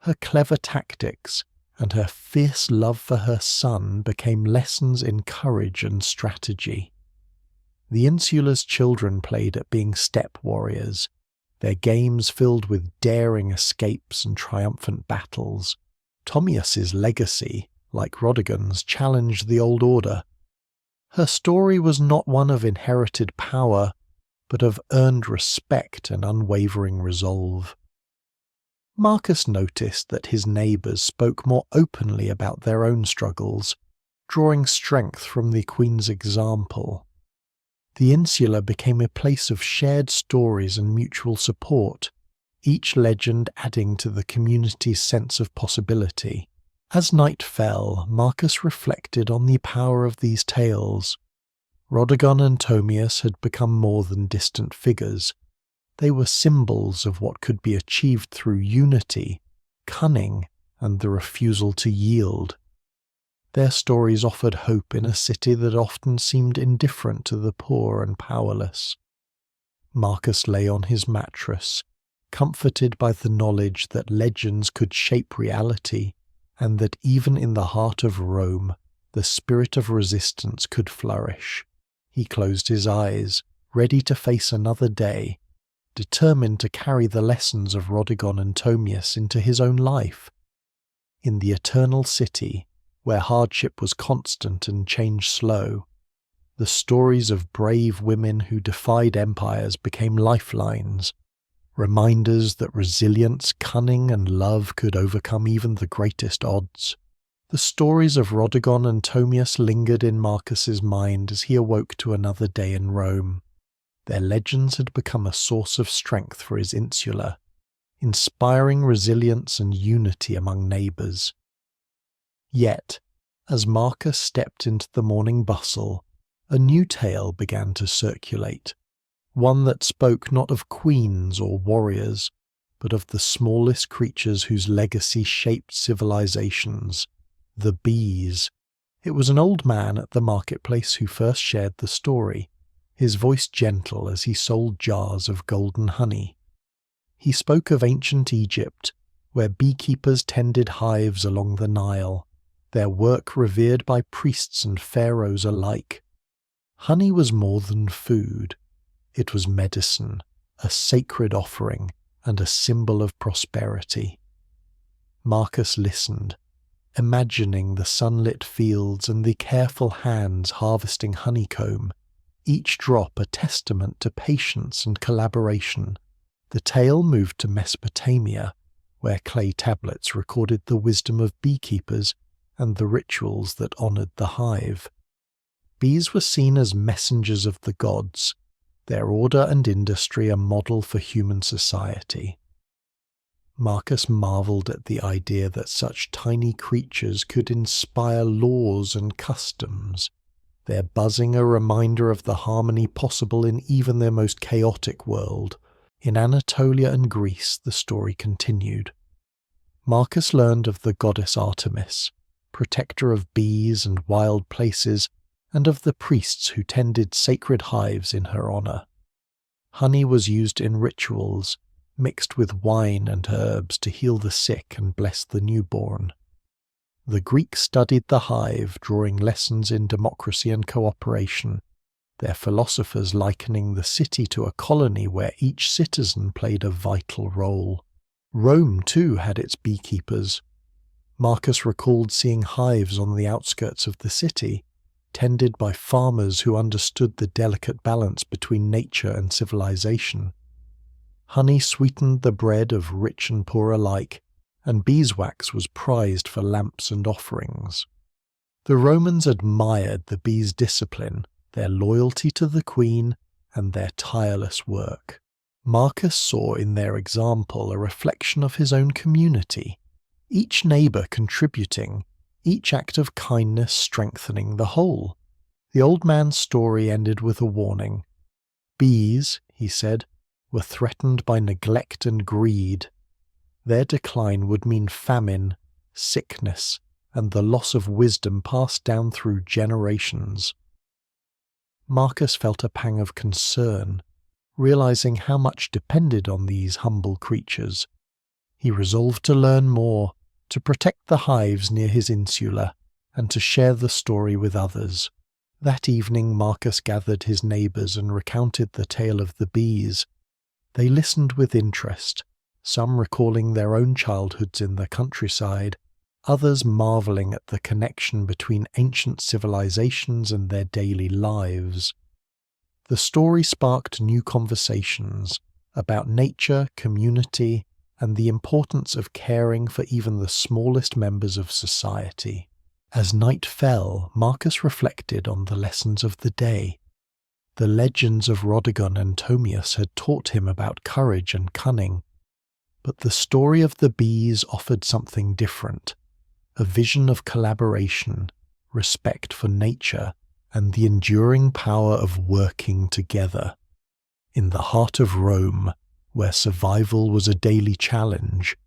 her clever tactics, and her fierce love for her son became lessons in courage and strategy. The insula's children played at being steppe warriors, their games filled with daring escapes and triumphant battles. Tomius's legacy, like Rodigan's, challenged the old order. Her story was not one of inherited power, but of earned respect and unwavering resolve. Marcus noticed that his neighbours spoke more openly about their own struggles, drawing strength from the Queen's example. The insula became a place of shared stories and mutual support, each legend adding to the community's sense of possibility. As night fell, Marcus reflected on the power of these tales. Rhodogon and Tomius had become more than distant figures. They were symbols of what could be achieved through unity, cunning, and the refusal to yield. Their stories offered hope in a city that often seemed indifferent to the poor and powerless. Marcus lay on his mattress, comforted by the knowledge that legends could shape reality, and that even in the heart of Rome, the spirit of resistance could flourish. He closed his eyes, ready to face another day, determined to carry the lessons of Rhodogon and Tomius into his own life. In the eternal city, where hardship was constant and change slow, the stories of brave women who defied empires became lifelines, reminders that resilience, cunning, and love could overcome even the greatest odds. The stories of Rhodogon and Tomius lingered in Marcus's mind as he awoke to another day in Rome. Their legends had become a source of strength for his insula, inspiring resilience and unity among neighbours. Yet, as Marcus stepped into the morning bustle, a new tale began to circulate, one that spoke not of queens or warriors, but of the smallest creatures whose legacy shaped civilizations, the bees. It was an old man at the marketplace who first shared the story, his voice gentle as he sold jars of golden honey. He spoke of ancient Egypt, where beekeepers tended hives along the Nile, their work revered by priests and pharaohs alike. Honey was more than food. It was medicine, a sacred offering, and a symbol of prosperity. Marcus listened, imagining the sunlit fields and the careful hands harvesting honeycomb, each drop a testament to patience and collaboration. The tale moved to Mesopotamia, where clay tablets recorded the wisdom of beekeepers and the rituals that honoured the hive. Bees were seen as messengers of the gods, their order and industry a model for human society. Marcus marvelled at the idea that such tiny creatures could inspire laws and customs, their buzzing a reminder of the harmony possible in even their most chaotic world. In Anatolia and Greece, the story continued. Marcus learned of the goddess Artemis, protector of bees and wild places, and of the priests who tended sacred hives in her honour. Honey was used in rituals, mixed with wine and herbs to heal the sick and bless the newborn. The Greeks studied the hive, drawing lessons in democracy and cooperation, their philosophers likening the city to a colony where each citizen played a vital role. Rome, too, had its beekeepers. Marcus recalled seeing hives on the outskirts of the city, tended by farmers who understood the delicate balance between nature and civilization. Honey sweetened the bread of rich and poor alike, and beeswax was prized for lamps and offerings. The Romans admired the bees' discipline, their loyalty to the queen, and their tireless work. Marcus saw in their example a reflection of his own community, each neighbour contributing, each act of kindness strengthening the whole. The old man's story ended with a warning. Bees, he said, were threatened by neglect and greed. Their decline would mean famine, sickness, and the loss of wisdom passed down through generations. Marcus felt a pang of concern, realizing how much depended on these humble creatures. He resolved to learn more, to protect the hives near his insula, and to share the story with others. That evening Marcus gathered his neighbours and recounted the tale of the bees. They listened with interest, some recalling their own childhoods in the countryside, others marvelling at the connection between ancient civilizations and their daily lives. The story sparked new conversations about nature, community, and the importance of caring for even the smallest members of society. As night fell, Marcus reflected on the lessons of the day. The legends of Rodigon and Tomius had taught him about courage and cunning, but the story of the bees offered something different, a vision of collaboration, respect for nature, and the enduring power of working together. In the heart of Rome, where survival was a daily challenge,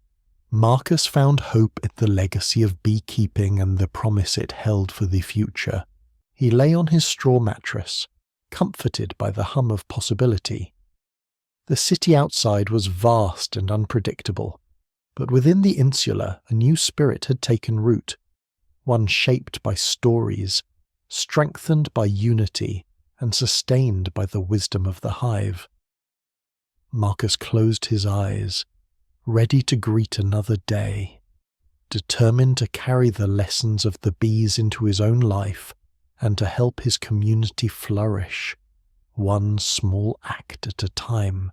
Marcus found hope in the legacy of beekeeping and the promise it held for the future. He lay on his straw mattress, comforted by the hum of possibility. The city outside was vast and unpredictable, but within the insula a new spirit had taken root, one shaped by stories, strengthened by unity, and sustained by the wisdom of the hive. Marcus closed his eyes, ready to greet another day, determined to carry the lessons of the bees into his own life and to help his community flourish, one small act at a time.